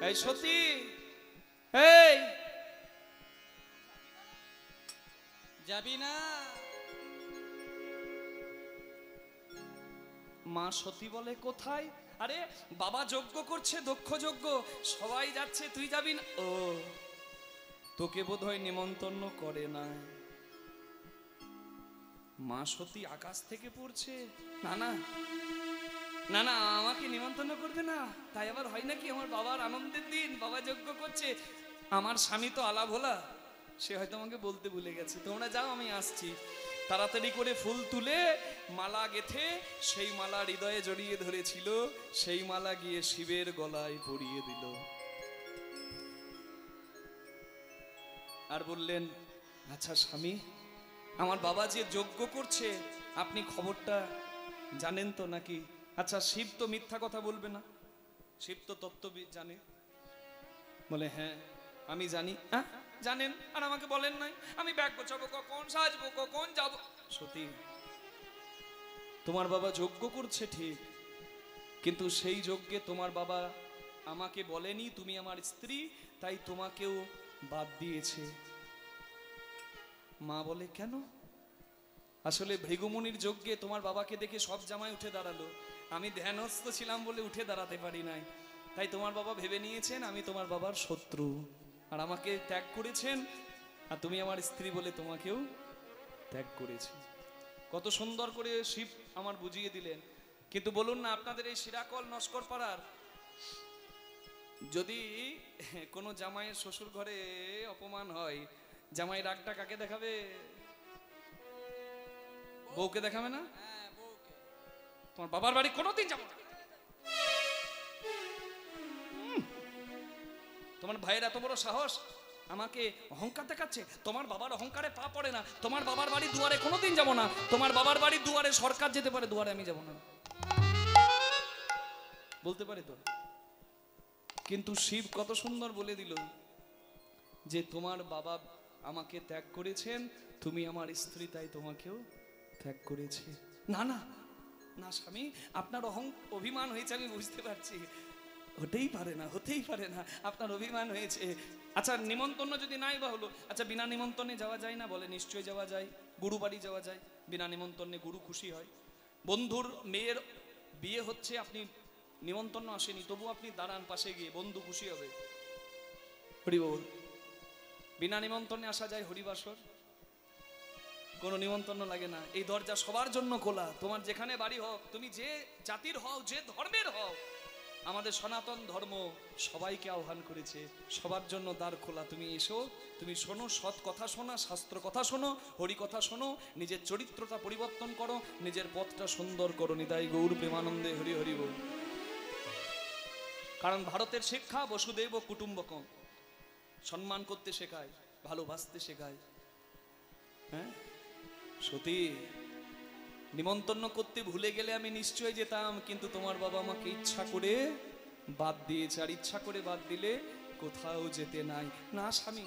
এই সতী, এই যাবি না? মা সতী বলে কোথায়? আরে বাবা যজ্ঞ করছে, দক্ষ যজ্ঞ, সবাই যাচ্ছে, তুই যাবি না? ও, তোকে বোধহয় নিমন্ত্রণ করে না। মা সতী আকাশ থেকে পড়ছে, না না না না, আমাকে নিমন্ত্রণ করবে না। তাই আবার হয় নাকি? আমার বাবার আনন্দের দিন, বাবা যজ্ঞ করছে। আমার স্বামী তো আলা ভোলা, সে হয়তো আমাকে বলতে ভুলে গেছে। তোমরা যাও, আমি আসছি। তাড়াতাড়ি করে ফুল তুলে মালা গেথে, সেই মালা হৃদয়ে জড়িয়ে ধরেছিল, সেই মালা গিয়ে শিবের গলায় পরিয়ে দিল। আর বললেন, আচ্ছা স্বামী, আমার বাবা যে যজ্ঞ করছে আপনি খবরটা জানেন তো নাকি? আচ্ছা, শিব তো মিথ্যা কথা বলবে না, শিব তো তত্ত্ববিদ জানে। বলে হ্যাঁ আমি জানি। হ্যাঁ জানেন, আর আমাকে বলেন নাই? আমি ব্যাগ গোছাবো কখন, সাজবো কখন, যাব। সত্যি তোমার বাবা যজ্ঞ করছে ঠিক, কিন্তু সেই যজ্ঞে তোমার বাবা আমাকে বলেনি তুমি আমার স্ত্রী, তাই তোমাকেও বাদ দিয়েছে। মা বলে কেন? আসলে ভৃগুমুনির যজ্ঞে তোমার বাবাকে দেখে সব জামাই উঠে দাঁড়ালো, আমি ধ্যানস্থ ছিলাম বলে উঠে দাঁড়াতে পারি নাই। তাই তোমার বাবা ভেবে নিয়েছেন আমি তোমার বাবার শত্রু, আর আমাকে ত্যাগ করেছেন, আর তুমি আমার স্ত্রী বলে তোমাকেও ত্যাগ করেছে। কত সুন্দর করে শিব আমার বুঝিয়ে দিলেন। কিন্তু বলুন না, আপনাদের এই শিরাকল নস্কর পাড়ার যদি কোনো জামাইয়ের শ্বশুর ঘরে অপমান হয়, জামাই রাগটা কাকে দেখাবে? বউকে দেখাবে না? তোমার বাবার বাড়ি কোনোদিন যাবো না। তোমার ভাইয়ের এত বড় সাহস আমাকে অহংকার দেখাচ্ছে। তোমার বাবার অহংকারে পা পড়ে না। তোমার বাবার বাড়ি দুয়ারে কোনোদিন যাব না। তোমার বাবার বাড়ি দুয়ারে সরকার যেতে পারে, দুয়ারে আমি যাব না, বলতে পারে তো। কিন্তু শিব কত সুন্দর বলে দিল যে তোমার বাবা আমাকে ত্যাগ করেছেন, তুমি আমার স্ত্রী, তাই তোমাকেও ত্যাগ করেছে। না না না স্বামী, আপনার অভিমান হয়েছে, আমি বুঝতে পারছি। হতেই পারে না, হতেই পারে না, আপনার অভিমান হয়েছে। আচ্ছা নিমন্ত্রণ যদি নাই বা হলো, আচ্ছা বিনা নিমন্ত্রণে যাওয়া যায় না? বলে নিশ্চয়ই যাওয়া যায়। গুরু বাড়ি যাওয়া যায়, বিনা নিমন্ত্রণে গুরু খুশি হয়। বন্ধুর মেয়ের বিয়ে হচ্ছে, আপনি নিমন্ত্রণ আসেনি, তবু আপনি দাঁড়ান পাশে গিয়ে, বন্ধু খুশি হবে। হরি বল। বিনা নিমন্ত্রণে আসা যায় হরিবাসর, কোনো নিমন্ত্রণ লাগে না। এই দরজা সবার জন্য খোলা, তোমার যেখানে বাড়ি হোক, তুমি যে জাতির হও, যে ধর্মের হও, আমাদের সনাতন ধর্ম সবাইকে আহ্বান করেছে, সবার জন্য দ্বার খোলা। তুমি এসো, তুমি শোনো, সৎ কথা শোনা, শাস্ত্র কথা শোনো, হরি কথা শোনো, নিজের চরিত্রটা পরিবর্তন করো, নিজের পথটা সুন্দর করো। নিতাই গৌর প্রেমানন্দে হরি হরি বল। কারণ ভারতের শিক্ষা বসুদেব ও কুটুম্বকম, সম্মান করতে শেখায়, ভালোবাসতে শেখায়। হ্যাঁ সতী, নিমন্ত্রণ করতে ভুলে গেলে আমি নিশ্চয়ই যেতাম, কিন্তু তোমার বাবা আমাকে ইচ্ছা করে বাদ দিয়েছে, আর ইচ্ছা করে বাদ দিলে কোথাও যেতে নাই। না স্বামী,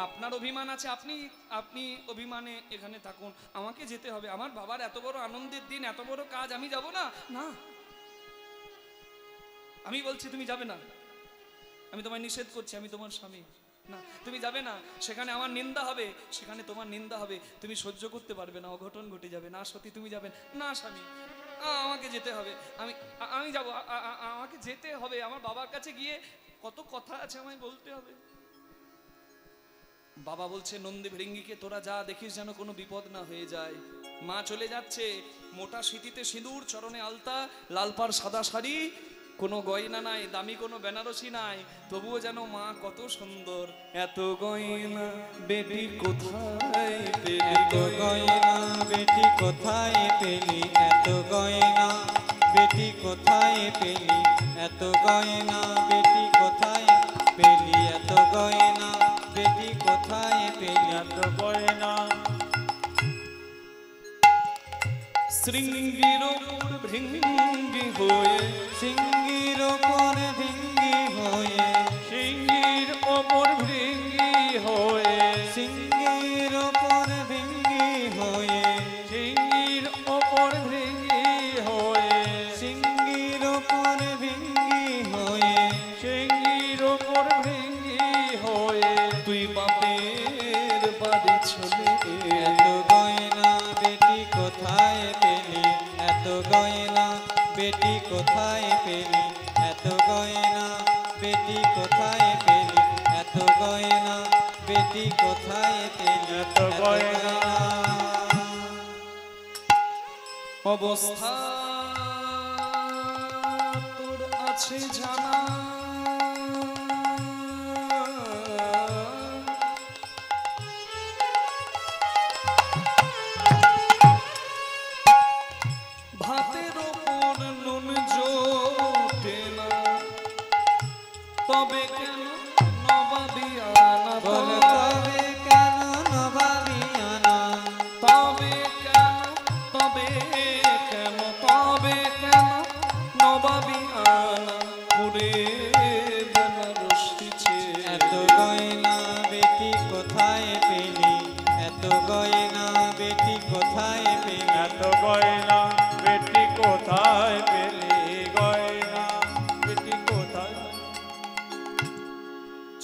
আপনার অভিমান আছে, আপনি আপনি অভিমানে এখানে থাকুন, আমাকে যেতে হবে। আমার বাবার এত বড় আনন্দের দিন, এত বড় কাজ, আমি যাব না? না, আমি বলছি তুমি যাবে না, আমি তোমায় নিষেধ করছি, আমি তোমার স্বামী। না তুমি যাবে না, সেখানে আমার নিন্দা হবে, সেখানে তোমার নিন্দা হবে, তুমি সহ্য করতে পারবে না, অঘটন ঘটে যাবে। না সতী তুমি যাবেন না। স্বামী আমাকে যেতে হবে, আমি যাব, আমাকে যেতে হবে, আমার বাবার কাছে গিয়ে কত কথা আছে আমায় বলতে হবে। বাবা বলছে নন্দী ভৃঙ্গিকে তোরা যা, দেখিস যেন কোনো বিপদ না হয়ে যায়। মা চলে যাচ্ছে, মোটা সিঁথিতে সিঁদুর, চরণে আলতা, লালপাড় সাদা শাড়ি, কোনো গয়না নাই, দামি কোনো বেনারসি নাই, তবুও যেন মা কত সুন্দর। এত গয়না বেটি কোথায় পেলি, এত গয়না বেটি কোথায় পেলি, এত গয়না বেটি কোথায় পেলি, এত গয়না বেটি কোথায় পেলি, এত গয়না বেটি কোথায় পেলি, এত গয়না। শৃঙ্গির ওপর ভৃঙ্গি হয়ে, সিঙ্গির ওপর ভৃঙ্গি হয়ে, সিংহীর ওপর ভৃঙ্গি হয়ে, সিঙ্গির ওপর ভৃঙ্গি হয়ে, সিংহীর ওপর ভৃঙ্গি হয়ে, সিঙ্গির ওপর ভৃঙ্গি হয়ে, এত গয়না বেটি কোথায় পেলি এত গয়না বেটি কোথায় পেলি এত গয়না। অবস্থা তোর আছে জানা, ভাতের ওপর নুন জোটে না, তবে কেন নবাবিয়ানা, বল তবে কেন নবাবিয়ানা, তবে কেন, তবে কেন, তবে কেন নবাবিয়ানা পুরে বেনারসিছে। এত গয়না বেটি কোথায় পেলি এত গয়না বেটি কোথায় পেলি এত গয়না বেটি কোথায় পেলি গয়না বেটি কোথায়।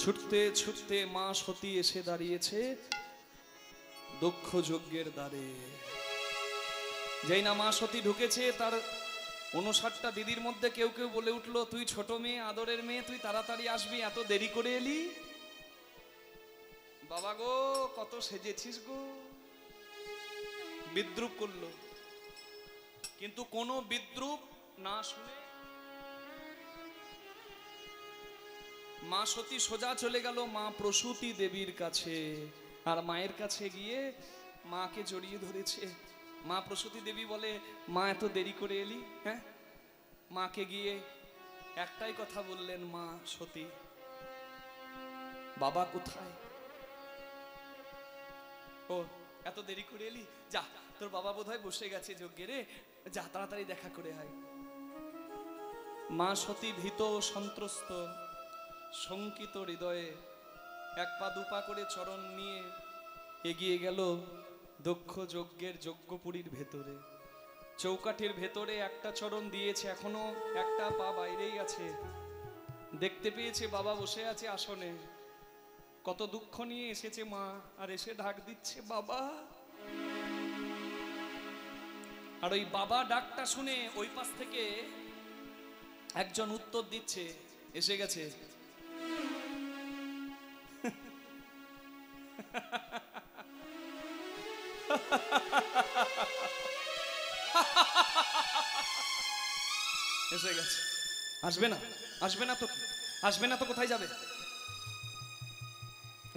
ছুটতে ছুটতে মা সতী এসে দাঁড়িয়েছে দক্ষ যজ্ঞের দ্বারে। যেই না মা সতী ঢুকেছে, তার 59টা দিদির মধ্যে কেউ কেউ বলে উঠলো, তুই ছোট মেয়ে, আদরের মেয়ে, তুই তাড়াতাড়ি আসবি, এত দেরি করে এলি? বাবা গো, কত সেজেছিস গো। বিদ্রুপ করলো, কিন্তু কোনো বিদ্রুপ না শুনে মা সতী সোজা চলে গেল মা প্রসূতি দেবীর কাছে। আর মায়ের কাছে গিয়ে মাকে জড়িয়ে ধরেছে। মা প্রসূতি দেবী বলে, মা এত দেরি করে এলি? হ্যাঁ, মাকে গিয়ে একটাই কথা বললেন মা সতী, বাবা কোথায়? ও, এত দেরি করে এলি? যা, তোর বাবা বোধহয় বসে গেছে যজ্ঞে রে, যা তাড়াতাড়ি দেখা করে আয়। মা সতী ভীত সন্ত্রস্ত শঙ্কিত হৃদয়ে এক পা দুপা করে চরণ নিয়ে এগিয়ে গেল দক্ষ যজ্ঞের যজ্ঞপুরীর ভেতরে। চৌকাঠির ভেতরে একটা চরণ দিয়েছে, এখনো একটা পা বাইরেই আছে। দেখতে পেয়েছে বাবা বসে আছে আসনে। কত দুঃখ নিয়ে এসেছে মা, আর এসে ডাক দিচ্ছে বাবা। আর ওই বাবা ডাকটা শুনে ওই পাশ থেকে একজন উত্তর দিচ্ছে, এসে গেছে। এসে গেছে। আসবে না? আসবে না তো? আসবে না তো কোথায় যাবে?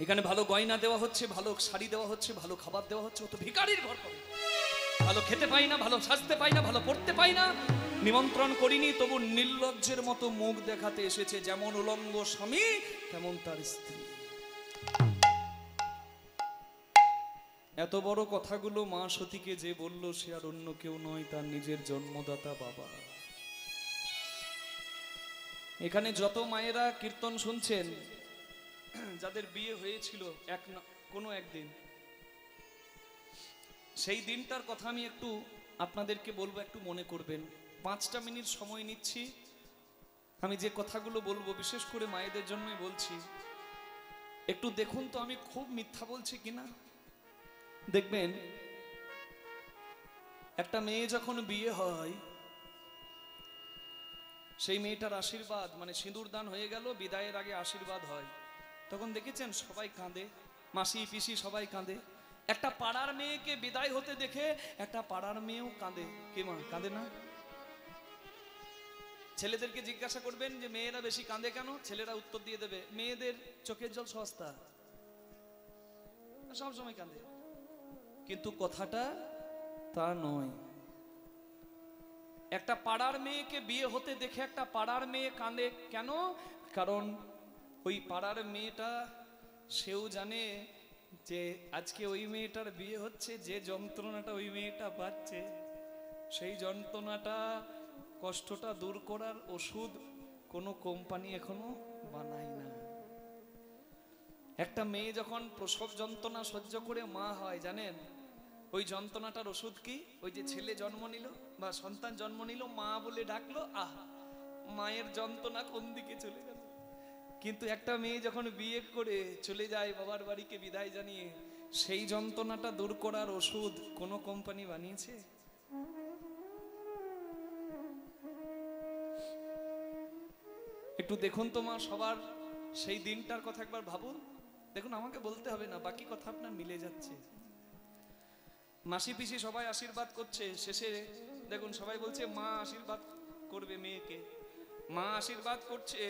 এখানে ভালো গয়না দেওয়া হচ্ছে, ভালো শাড়ি দেওয়া হচ্ছে, ভালো খাবার দেওয়া হচ্ছে, ও তো ভিখারির ঘর করে। ভালো খেতে পাই না, ভালো সাজতে পাই না, ভালো পড়তে পাই না। নিমন্ত্রণ করিনি, তবু নির্লজ্জের মতো মুখ দেখাতে এসেছে। যেমন উলঙ্গ স্বামী তেমন তার স্ত্রী। এত বড় কথাগুলো মা সতীকে যে বলল, সে আর অন্য কেউ নয়, তার নিজের জন্মদাতা বাবা। এখানে যত মায়েরা কীর্তন শুনছেন, যাদের বিয়ে হয়েছিল কোনো একদিন, সেই দিনটার কথা আমি একটু আপনাদেরকে বলবো, একটু মনে করবেন। 5টা মিনিট সময় নিচ্ছি। আমি যে কথাগুলো বলবো বিশেষ করে মায়েদের জন্যই বলছি। একটু দেখুন তো আমি খুব মিথ্যা বলছি কিনা। দেখবেন, একটা মেয়ে যখন বিয়ে হয়, সেই মেয়েটার আশীর্বাদ, মানে সিঁদুর দান হয়ে গেল, বিদায়ের আগে আশীর্বাদ হয়, তখন দেখেছেন সবাই কাঁদে, মাসি পিসি সবাই কাঁদে। একটা পাড়ার মেয়েকে বিদায় হতে দেখে একটা পাড়ার মেয়েও কাঁদে। কে মা কাঁদে না? ছেলেদেরকে জিজ্ঞাসা করবেন যে মেয়েরা বেশি কাঁদে কেন, ছেলেরা উত্তর দিয়ে দেবে, মেয়েদের চোখের জল সস্তা, সব সময় কাঁদে। কিন্তু কথাটা তা নয়। একটা পাড়ার মেয়েকে বিয়ে হতে দেখে একটা পাড়ার মেয়ে কাঁদে কেন? কারণ ওই পাড়ার মেয়েটা, সেও জানে যে আজকে ওই মেয়েটার বিয়ে হচ্ছে, যে যন্ত্রণাটা ওই মেয়েটা পাচ্ছে, সেই যন্ত্রণাটা, কষ্টটা দূর করার ওষুধ কোনো কোম্পানি এখনো বানায় না। একটা মেয়ে যখন প্রসব যন্ত্রণা সহ্য করে মা হয়, জানেন ওই যন্ত্রণাটার ওষুধ কি? ওই যে ছেলে জন্ম নিল বা সন্তান জন্ম নিল, মা বলে ডাকলো, আহা, মায়ের যন্ত্রণা কোন দিকে চলে গেল। কিন্তু একটা মেয়ে যখন বিয়ে করে চলে যায় বাবার বাড়িকে বিদায় জানিয়ে, সেই যন্ত্রণাটা দূর করার ওষুধ কোনো কোম্পানি বানিয়েছে? একটু দেখুন তো মা, সবার সেই দিনটার কথা একবার ভাবুন। দেখুন, আমাকে বলতে হবে না, বাকি কথা আপনার মিলে যাচ্ছে। মাসি পিসি সবাই আশীর্বাদ করছে, শেষে দেখুন সবাই বলছে মা আশীর্বাদ করবে মেয়েকে। মা আশীর্বাদ করছে,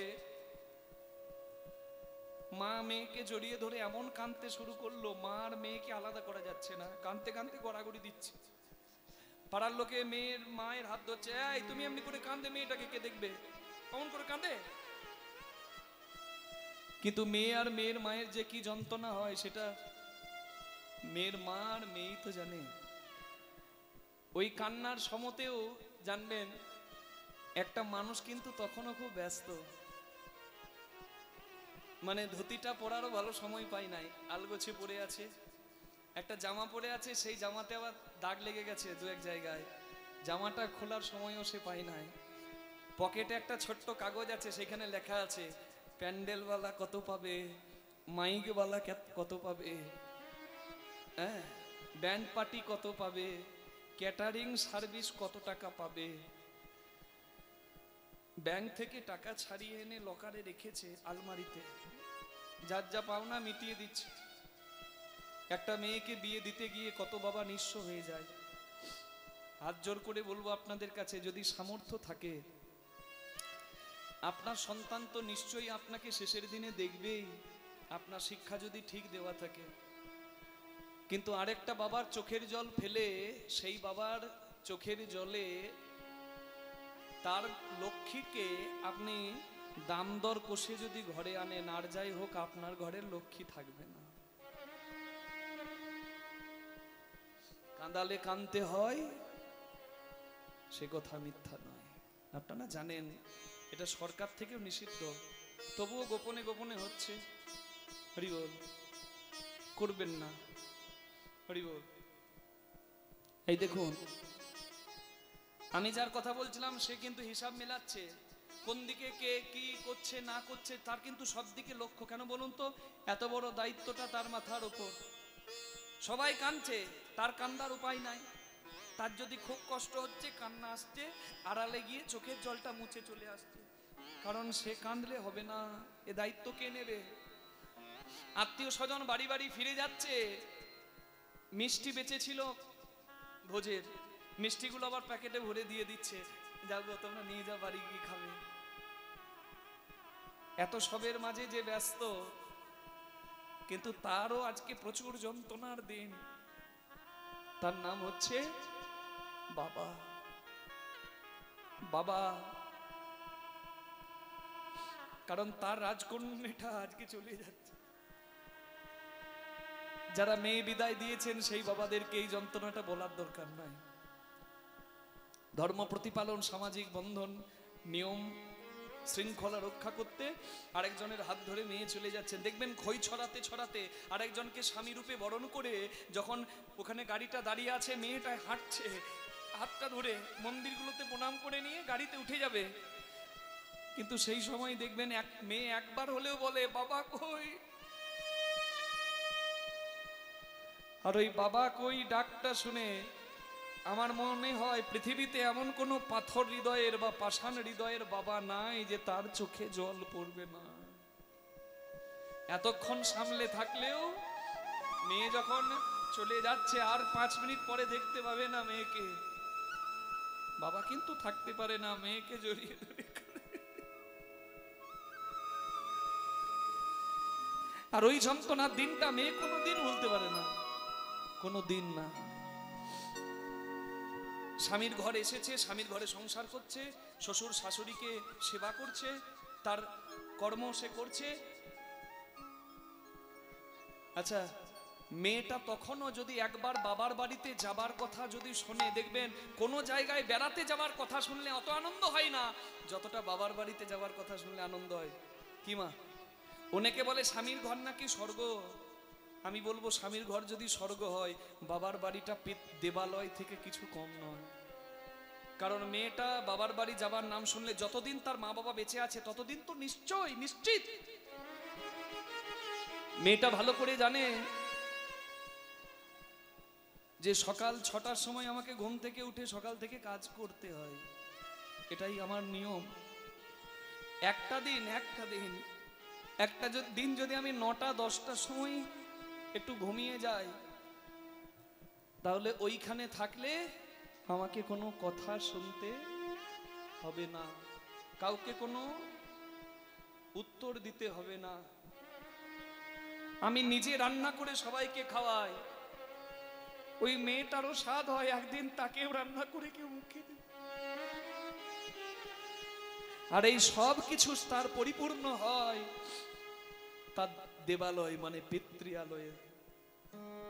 মা মেয়েকে জড়িয়ে ধরে এমন কাঁদতে শুরু করলো, মা আর মেয়েকে আলাদা করা যাচ্ছে না, কাঁদতে কাঁদতে গড়াগড়ি দিচ্ছে। পাড়ার লোকে মেয়ের মায়ের হাত ধরছে, এই তুমি এমনি করে কাঁদে, মেয়েটাকে কে দেখবে, কেমন করে কাঁদে। কিন্তু মেয়ে আর মেয়ের মায়ের যে কি যন্ত্রণা হয় সেটা মেয়ের মা আর মেয়েই তো জানে। ওই কান্নার সমতেও জানবেন একটা মানুষ কিন্তু তখনও খুব ব্যস্ত, মানে ধুতিটা পরারও ভালো সময় পাই নাই, আলগোছে পড়ে আছে। একটা জামা পরে আছে, সেই জামাতে আবার দাগ লেগে গেছে দু এক জায়গায়, জামাটা খোলার সময়ও সে পায় নাই। পকেটে একটা ছোট্ট কাগজ আছে, সেখানে লেখা আছে প্যান্ডেলওয়ালা কত পাবে, মাইকওয়ালা কত পাবে, হ্যাঁ ব্যান্ড পার্টি কত পাবে, ক্যাটারিং সার্ভিস কত টাকা পাবে। ব্যাংক থেকে টাকা ছাড়িয়ে এনে লকারে রেখেছে আলমারিতে, যার যা পাওনা মিটিয়ে দিচ্ছে। একটা মেয়েকে বিয়ে দিতে গিয়ে কত বাবা নিঃস্ব হয়ে যায়। হাত জোর করে বলবো আপনাদের কাছে, যদি সামর্থ্য থাকে, আপনার সন্তান তো নিশ্চয়ই আপনাকে শেষের দিনে দেখবেই, আপনার শিক্ষা যদি ঠিক দেওয়া থাকে। কিন্তু আরেকটা বাবার চোখের জল ফেলে, সেই বাবার চোখের জলে তার লক্ষ্মীকে আপনি দাম দর কষে যদি ঘরে আনেন, আর যাই হোক আপনার ঘরের লক্ষ্মী থাকবে না। কাঁদালে কাঁদতে হয়, সে কথা মিথ্যা নয়। আপনারা জানেন এটা সরকার থেকেও নিষিদ্ধ, তবুও গোপনে গোপনে হচ্ছে। হরি বল, করবেন না। হরি বল। এই দেখুন, আমি যার কথা বলছিলাম সে কিন্তু হিসাব মেলাচ্ছে, কোন দিকে কে কি করছে না করছে তার কিন্তু সব দিকে লক্ষ্য। কেন বলুন তো, এত বড় দায়িত্বটা তার মাথার উপর। সবাই কাঁদছে, তার কান্দার উপায় নাই। তার যদি খুব কষ্ট হচ্ছে, কান্না আসছে, আড়ালে গিয়ে চোখের জলটা মুছে চলে আসছে, কারণ সে কাঁদলে হবে না, এ দায়িত্ব কে নেবে। আত্মীয় স্বজন বাড়ি বাড়ি ফিরে যাচ্ছে, মিষ্টি বেঁচেছিল ভোজের, মিষ্টিগুলো আবার প্যাকেটে ভরে দিয়ে দিচ্ছে, যাবো তোমরা নিয়ে যাও, বাড়ি গিয়ে খাবে। এত সবের মাঝে যে ব্যস্ত, কিন্তু তারও আজকে প্রচুর যন্ত্রণার দিন। তার নাম হচ্ছে বাবা। বাবা, কারণ তার রাজকন্যাটা আজকে চলে যাচ্ছে। যারা মেয়ে বিদায় দিয়েছেন সেই বাবাদেরকে এই যন্ত্রণাটা বলার দরকার নাই। ধর্ম প্রতিপালন, সামাজিক বন্ধন, নিয়ম শৃঙ্খলা রক্ষা করতে আরেকজনের হাত ধরে মেয়ে চলে যাচ্ছেন। দেখবেন খই ছড়াতে ছড়াতে আরেকজনকে স্বামী রূপে বরণ করে যখন ওখানে গাড়িটা দাঁড়িয়ে আছে, মেয়েটা হাঁটছে, হাতটা ধরে মন্দিরগুলোতে প্রণাম করে নিয়ে গাড়িতে উঠে যাবে। কিন্তু সেই সময় দেখবেন এক মেয়ে একবার হলেও বলে বাবা কই। আর ওই বাবা কই ডাকটা শুনে আমার মনে হয় পৃথিবীতে এমন কোনো পাথর হৃদয়ের বা পাষাণ হৃদয়ের বাবা নাই যে তার চোখে জল পড়বে না। এতক্ষণ সামলে থাকলেও মেয়ে যখন চলে যাচ্ছে, আর 5 মিনিট পরে দেখতে পাবে না মেয়েকে, বাবা কিন্তু থাকতে পারে না, মেয়েকে জড়িয়ে ধরে। আর ওই যন্ত্রণার দিনটা মেয়ে কোনোদিন ভুলতে পারে না, কোনোদিন না। স্বামীর ঘরে এসেছে, স্বামীর ঘরে সংসার করছে, শ্বশুর শাশুড়িকে সেবা করছে, তার কর্ম সে করছে। আচ্ছা, মেয়েটা তখনও যদি একবার বাবার বাড়িতে যাবার কথা যদি শোনে, দেখবেন কোনো জায়গায় বেড়াতে যাবার কথা শুনলে অত আনন্দ হয় না যতটা বাবার বাড়িতে যাবার কথা শুনলে আনন্দ হয়। কি মা? অনেকে বলে স্বামীর ঘর নাকি স্বর্গ। আমি বলবো স্বামীর ঘর যদি স্বর্গ হয়, বাবার বাড়িটা দেবালয় থেকে কিছু কম নয়। কারণ মেয়েটা বাবার বাড়ি যাবার নাম শুনলে, যতদিন তার মা বাবা বেঁচে আছে ততদিন তো নিশ্চয় নিশ্চিত। মেয়েটা ভালো করে জানে যে সকাল 6টার সময় আমাকে ঘুম থেকে উঠে সকাল থেকে কাজ করতে হয়, এটাই আমার নিয়ম। একটা দিন যদি আমি 9টা-10টার সময় একটু ঘুমিয়ে যাই, তাহলে ওইখানে থাকলে আমাকে কোনো কথা শুনতে হবে না, কাউকে কোনো উত্তর দিতে হবে না। আমি নিজে রান্না করে সবাইকে খাওয়াই। ওই মেয়েটারও স্বাদ হয় একদিন তাকেও রান্না করে কেউ মুখে দেবে। আর এই সব কিছু তার পরিপূর্ণ হয় তার দেবালয় মানে পিতৃয়ালয়ে।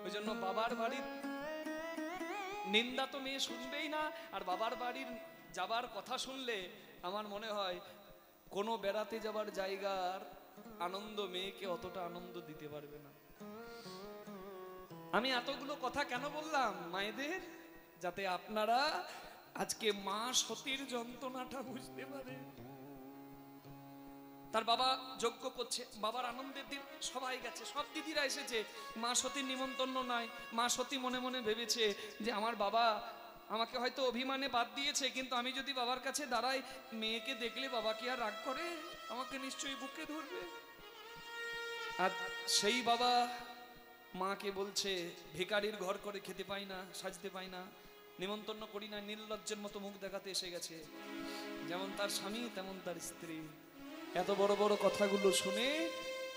ওই জন্য বাবার বাড়ির নিন্দা তো মেয়ে শুনবেই না, আর বাবার বাড়ির যাবার কথা শুনলে আমার মনে হয় কোনো বেড়াতে যাবার জায়গার আনন্দ মেয়েকে অতটা আনন্দ দিতে পারবে না। আমি এতগুলো কথা কেন বললাম মায়েদের, যাতে আপনারা আজকে মা সতীর যন্ত্রণাটা বুঝতে পারে। তার বাবা যজ্ঞ করছে, বাবার আনন্দের দিন, সবাই গেছে, সব দিদিরা এসেছে, মা সতীর নিমন্ত্রণ নাই। মা সতী মনে মনে ভেবেছে যে আমার বাবা আমাকে হয়তো অভিমানে বাদ দিয়েছে, কিন্তু আমি যদি বাবার কাছে দাঁড়াই, মেয়েকে দেখলে বাবা কি আর রাগ করে? আমাকে নিশ্চয়ই বুকে ধরবে। আর সেই বাবা মাকে বলছে, ভিখারির ঘর করে খেতে পাই না, সাজতে পাই না, নিমন্ত্রণ করি না, নির্লজ্জের মতো মুখ দেখাতে এসে গেছে। যেমন তার স্বামী তেমন তার স্ত্রী। এত বড় বড় কথাগুলো শুনে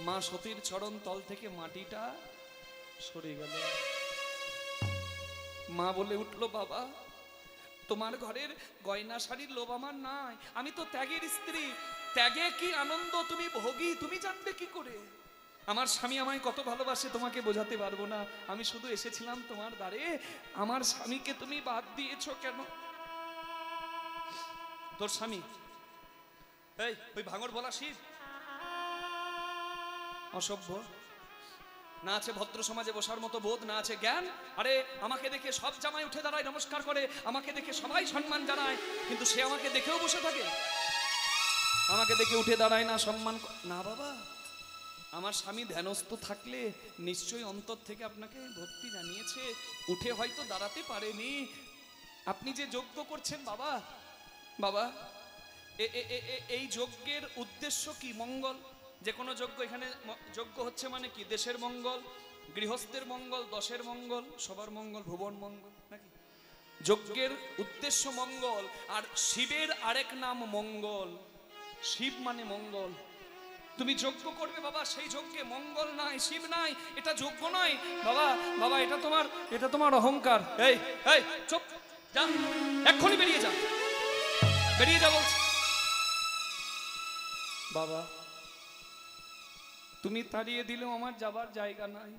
মা সতীর চরণ তল থেকে মাটিটা সরে গেল। মা বলে উঠলো, বাবা তোমার ঘরের গয়না শাড়ির লোভ আমার নাই, আমি তো ত্যাগের স্ত্রী, ত্যাগে কি আনন্দ তুমি ভোগী তুমি জানবে কি করে? আমার স্বামী আমায় কত ভালোবাসে তোমাকে বোঝাতে পারবো না। আমি শুধু এসেছিলাম তোমার দ্বারে, আমার স্বামীকে তুমি বাদ দিয়েছো কেন? তোর স্বামী এই ওই ভাঙর বলা শিব, অসভ্য, না আছে ভদ্র সমাজে বসার মতো বোধ, না আছে জ্ঞান। আরে আমাকে দেখে সব জামাই উঠে দাঁড়ায়, নমস্কার করে, আমাকে দেখে সবাই সম্মান জানায়, কিন্তু সে আমাকে দেখেও বসে থাকে, আমাকে দেখে উঠে দাঁড়ায় না, সম্মান না। বাবা আমার স্বামী ধ্যানস্থ থাকলে নিশ্চয়ই অন্তর থেকে আপনাকে ভক্তি জানিয়েছে, উঠে হয়তো দাঁড়াতে পারেনি। আপনি যে যজ্ঞ করছেন বাবা, বাবা এই যজ্ঞের উদ্দেশ্য কি? মঙ্গল। যে কোনো যজ্ঞ, এখানে যজ্ঞ হচ্ছে মানে কি? দেশের মঙ্গল, গৃহস্থের মঙ্গল, দশের মঙ্গল, সবার মঙ্গল, ভুবন মঙ্গল, নাকি? যজ্ঞের উদ্দেশ্য মঙ্গল। আর শিবের আরেক নাম মঙ্গল। শিব মানে মঙ্গল। তুমি যজ্ঞ করবে বাবা, সেই যজ্ঞে মঙ্গল নাই, শিব নাই, এটা যজ্ঞ নয় বাবা। বাবা এটা তোমার অহংকার। এই এই চুপ, যা, এক্ষুনি বেরিয়ে যা, বেরিয়ে যা বলছি। বাবা তুমি তাড়িয়ে দিলেও আমার যাবার জায়গা নাই।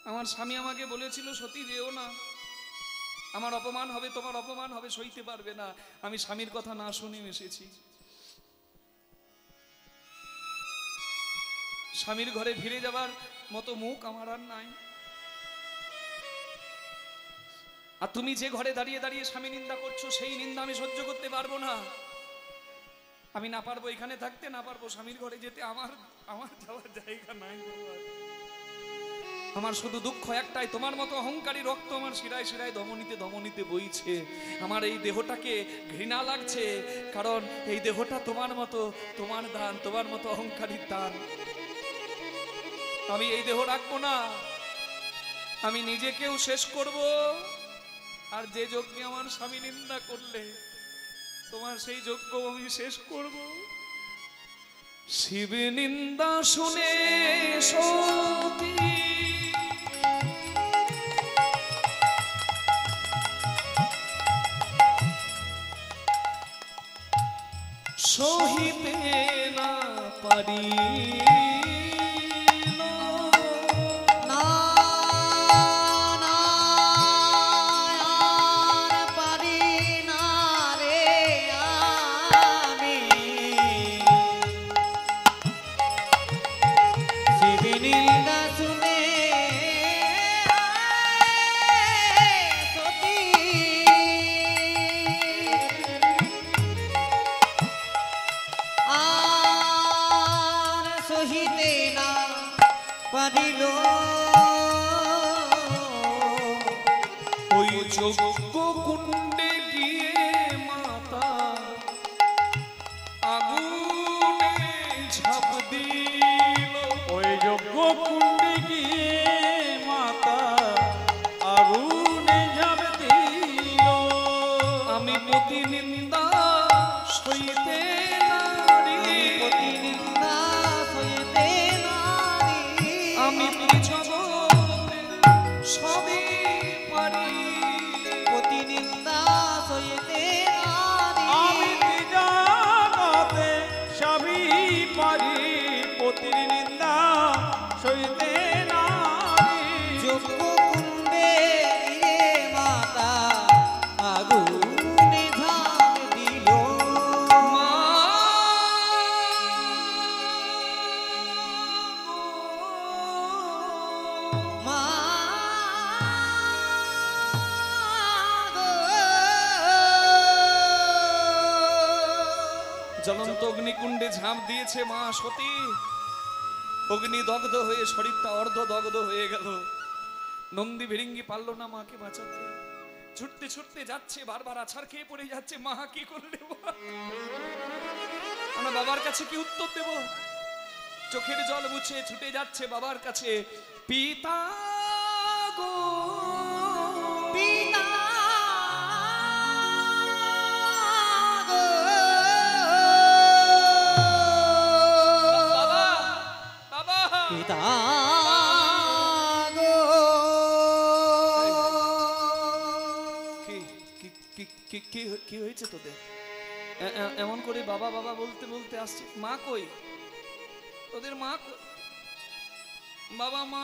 আমার স্বামী আমাকে বলেছিল, সতী যেও না, আমার অপমান হবে, তোমার অপমান হবে, সইতে পারবে না। আমি স্বামীর কথা না শুনে এসেছি। স্বামীর ঘরে ফিরে যাবার মতো মুখ আমার আর নাই। আর তুমি যে ঘরে দাঁড়িয়ে দাঁড়িয়ে স্বামী নিন্দা করছো, সেই নিন্দা আমি সহ্য করতে পারবো না। আমি না পারবো এখানে থাকতে, না পারবো স্বামীর ঘরে যেতে। আমার যাওয়ার জায়গা নাই। আমার শুধু দুঃখ একটাই, তোমার মতো অহংকারী রক্ত আমার শিরায় শিরায় ধমনীতে ধমনীতে বইছে। আমার এই দেহটাকে ঘৃণা লাগছে, কারণ এই দেহটা তোমার মতো, তোমার দান, তোমার মতো অহংকারীর দান। আমি এই দেহ রাখবো না, আমি নিজেকেও শেষ করব। আর যে যজ্ঞে আমার স্বামী নিন্দা করলে, তোমার সেই যজ্ঞ আমি শেষ করব। শিব নিন্দা শুনে সতী সহিতে না পারি, ওই যজ্ঞ কুণ্ডে গিয়ে মাতা আগুন পারি পতির নিন্দা সইতে নারী। যজ্ঞ কুণ্ডে রে মাতা আগুনে ঝাঁপ দিল। মা জ্বলন্ত অগ্নিকুণ্ডে ঝাঁপ দিয়েছে মা সতী। অগ্নি দগ্ধ হয়ে শরীরটা অর্ধ দগ্ধ হয়ে গেল। নন্দী ভিরিঙ্গি পারল না মাকে বাঁচাতে, ছুটতে ছুটতে যাচ্ছে, বারবার আছাড় খেয়ে পড়ে যাচ্ছে। মা কি করলে? আমরা বাবার কাছে কি উত্তর দেব? চোখের জল মুছে ছুটে যাচ্ছে বাবার কাছে। পিতা গো পিতা বাবা বাবা পিতা কি হয়েছে তোদের? এমন করে বাবা বাবা বলতে বলতে আসছে। মা কই? তোদের মা বাবা মা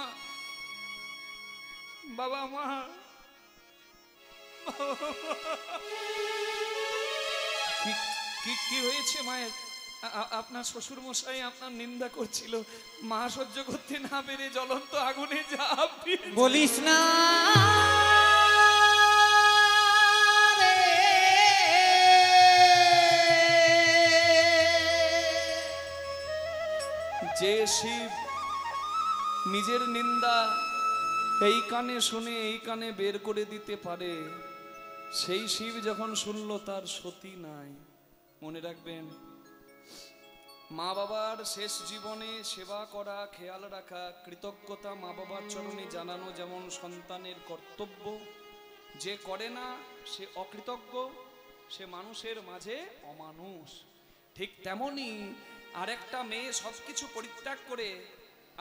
বাবা মা কি হয়েছে মায়ের? আপনার শ্বশুর মশাই আপনার নিন্দা করছিল, মা সহ্য করতে না পেরে জ্বলন্ত আগুনে ঝাঁপ দিয়ে। বলিস না যে শিব নিজের নিন্দা এই কানে শুনে এই কানে বের করে দিতে পারে, সেই শিব যখন শুনল তার সতী নাই। মনে রাখবেন, মা বাবার শেষ জীবনে সেবা করা, খেয়াল রাখা, কৃতজ্ঞতা মা বাবার চরণে জানানো যেমন সন্তানের কর্তব্য। যে করে না সে অকৃতজ্ঞ, সে মানুষের মাঝে অমানুষ। ঠিক তেমনি আরেকটা মেয়ে সবকিছু পরিত্যাগ করে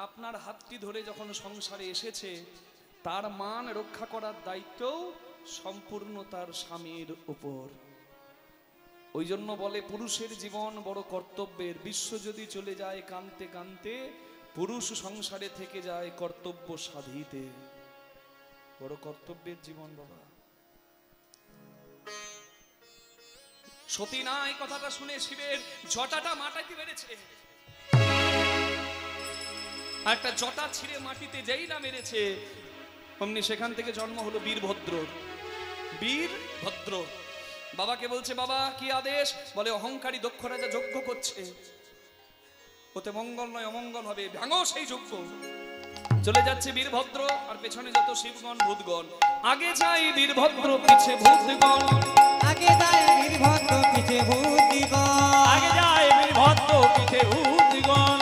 আপনার হাতটি ধরে যখন সংসারে এসেছে, তার মান রক্ষা করার দায়িত্বও সম্পূর্ণ তার স্বামীর উপর। ওই জন্য বলে পুরুষের জীবন বড় কর্তব্যের। বিশ্ব যদি চলে যায় কানতে কানতে, পুরুষ সংসারে থেকে যায় কর্তব্য সাধিতে। বড় কর্তব্যের জীবন বাবা। সতী না এই কথাটা শুনে শিবের জটাটা মাটিতে মেরেছে। একটা জটা ছিঁড়ে মাটিতে যেই না মেরেছে, অমনি সেখান থেকে জন্ম হলো বীরভদ্র। বীরভদ্র বাবাকে বলছে, বাবা কি আদেশ? বলে, অহংকারী দক্ষ রাজা যজ্ঞ করছে, ওতে মঙ্গল নয় অমঙ্গল হবে, ভাঙো সেই যজ্ঞ। চলে যাচ্ছে বীরভদ্র, আর পেছনে যত শিবগণ ভূতগণ। আগে যাই বীরভদ্র, পিছে ভূতগণ। আগে যায় বীরভদ্র, পিছে ভূতিগণ। আগে যায় বীরভদ্র, পিছে ভূতগণ।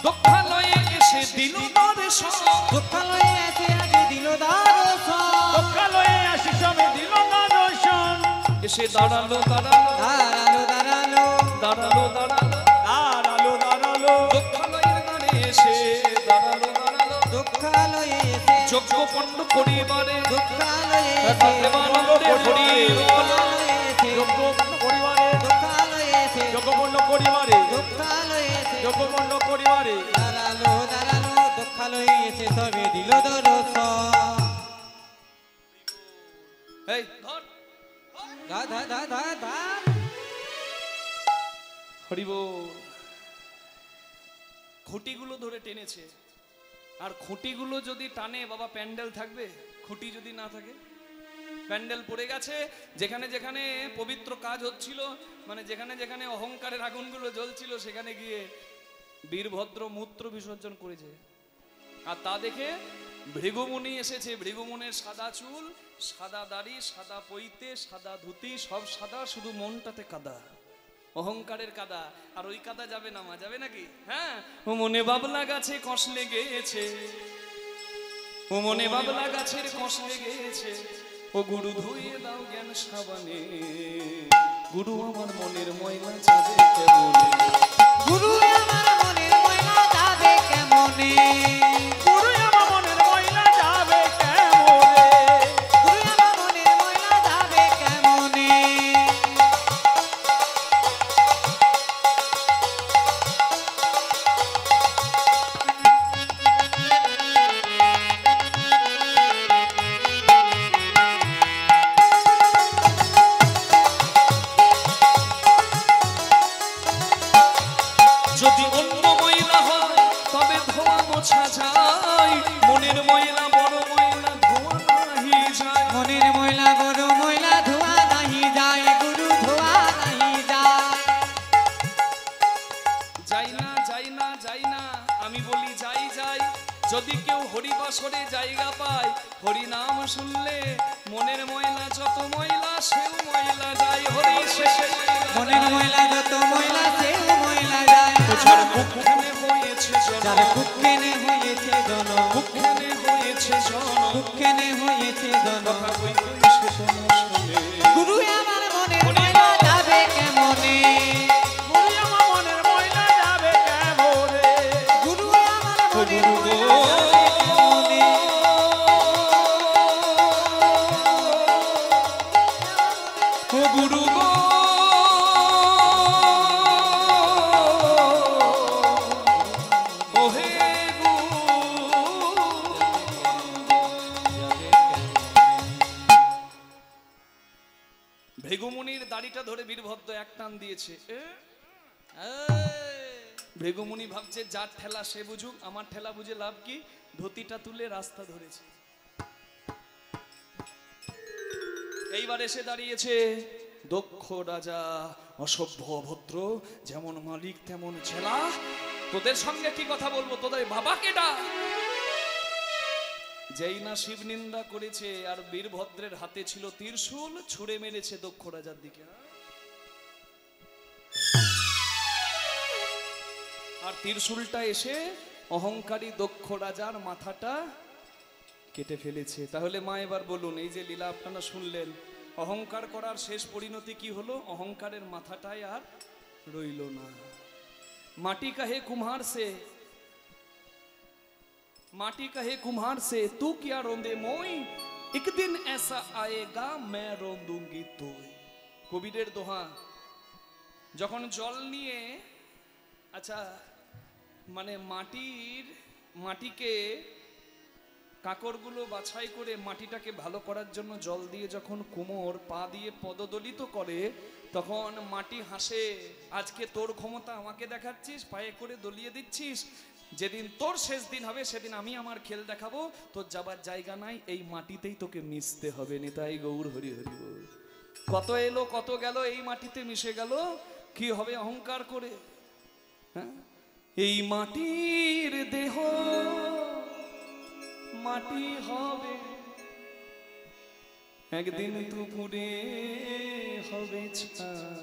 দক্ষালয়ে এসে দিল দর্শন। দুঃখালয়ে এসে আগে দিল দর্শন। দক্ষালয়ে আসি সবে দিল না দর্শন। এসে দাঁড়ালো দাঁড়ালো দাঁড়ালো দাঁড়ালো দাঁড়ালো দাঁড়ালো দাঁড়ালো দাঁড়ালো। দক্ষালয়ের গানে এসে দাঁড়ালো দাঁড়ালো। দুঃখালয়ে এসে যজ্ঞ পণ্ড পরিবারে দুঃখালয়ে এসে দেবানন্দে হরি দুঃখালয়ে এসে যজ্ঞপূর্ণ পরিবারে, দুঃখালয়ে এসে যজ্ঞপূর্ণ পরিবারে, দুঃখালয়ে এসে যজ্ঞপূর্ণ পরিবারে। দাঁড়ালো দাঁড়ালো দুঃখালয়ে এসে সবে দিল দর্শন। এই ধর ধা ধা ধা ধা ধা। হরি বল। খুঁটিগুলো ধরে টেনেছে, আর খুঁটিগুলো যদি টানে বাবা, প্যান্ডেল থাকবে? খুঁটি যদি না থাকে, প্যান্ডেল পড়ে গেছে। যেখানে যেখানে পবিত্র কাজ হচ্ছিল, মানে যেখানে যেখানে অহংকারের আগুনগুলো জ্বলছিল, সেখানে গিয়ে বীরভদ্র মূত্র বিসর্জন করেছে। আর তা দেখে ভৃগুমুনি এসেছে। ভৃগুমুনের সাদা চুল, সাদা দাড়ি, সাদা পৈতে, সাদা ধুতি, সব সাদা, শুধু মনটাতে কাদা, অহংকারের কাদা। আর ওই কাদা যাবে না মা, যাবে নাকি? হ্যাঁ, ও মনে বাবলা গাছে কষ লেগেছে, ও মনে বাবলা গাছের কষ লেগেছে, ও গুরু ধুইয়ে দাও জ্ঞান সাবানে, গুরু আমার মনের ময়লা যাবে কেমনে, গুরু আমার মনের ময়লা যাবে কেমনে, গুরু আমার মনের ময়লা যাবে কেমনে, গুরু আমার মনের ময়লা যাবে কেমনে। অন্য ময়লা হয় তবে ধোয়া মোছা যায়, মনের ময়লা বড় ময়লা ধোয়া নাহি যায়। মনের ময়লা বড় ময়লা ধোয়া নাহি যায়, গুরু ধোয়া নাহি যায়। যাই না যাই না যাই না, আমি বলি যাই যাই। যদি কেউ হরিবাসরে জায়গা পায়, হরি নাম শুনলে মনের ময়লা যত ময়লা সেও ময়লা যায়। হরি শেষে মনের ময়লা যত ময়লা সেও ময়লা যায়। যার বুকখানে হয়েছে যার বুকখানে হয়েছে জনম, বুকখানে হয়েছে জনম, বুকখানে হয়েছে জনম। কথা কই কই সে শোনো শোনে। গুরু আমার মনের ময়লা যাবে কেমনে, গুরু আমার মনের ময়লা যাবে কেমনে? গুরু আমার মনের ময়লা যাবে কেমনে। ও গুরু গো, ও হে ভৃগুমুনির দাড়িটা ধরে বীরভদ্র এক টান দিয়েছে। ভৃগুমুনি ভাবছে যার ঠেলা সে বুঝুক, আমার ঠেলা বুঝে লাভ কি? ধুতিটা তুলে রাস্তা ধরেছে। এইবার এসে দাঁড়িয়েছে দক্ষ রাজা, অসভ্য অভদ্র, যেমন মালিক তেমন ছেলা। তোদের সঙ্গে কি কথা বলবো, তোদের বাবাকে ডাক। যেই না শিব নিন্দা করেছে, আর বীরভদ্রের হাতে ছিল ত্রিশূল, ছুঁড়ে মেরেছে দক্ষ রাজার দিকে। আর ত্রিশূলটা এসে অহংকারী দক্ষ রাজার মাথাটা কেটে ফেলেছে। তাহলে মা এবার বলুন, এই যে লীলা আপনারা শুনলেন, অহংকার করার শেষ পরিণতি কি হলো? অহংকারের মাথাটাই আর রইল না। মাটি কাহে কুম্হার সে, माटी कहे कुम्हार से तू क्या रोंदे मोई, एक दिन ऐसा आएगा मैं रोंदूंगी তোই। কবিরের দোহা। যখন জল নিয়ে, আচ্ছা মানে মাটিকে কাকড়গুলো বাছাই করে মাটিটাকে ভালো করার জন্য জল দিয়ে যখন কুমোর পা দিয়ে পদদলিত করে, তখন মাটি হাসে, আজকে তোর ক্ষমতা আমাকে দেখাচ্ছিস, পায়ে করে দলিয়ে দিচ্ছিস, যেদিন তোর শেষ দিন হবে সেদিন আমি আমার খেল দেখাবো, তোর যাবার জায়গা নাই, এই মাটিতেই তোকে মিশতে হবে। নিতাই গৌর হরি হরি বল। কত এলো কত গেল, এই মাটিতে মিশে গেল, কি হবে অহংকার করে? হ্যাঁ, এই মাটির দেহ মাটি হবে, একদিন দুপুরে হবে ছাই।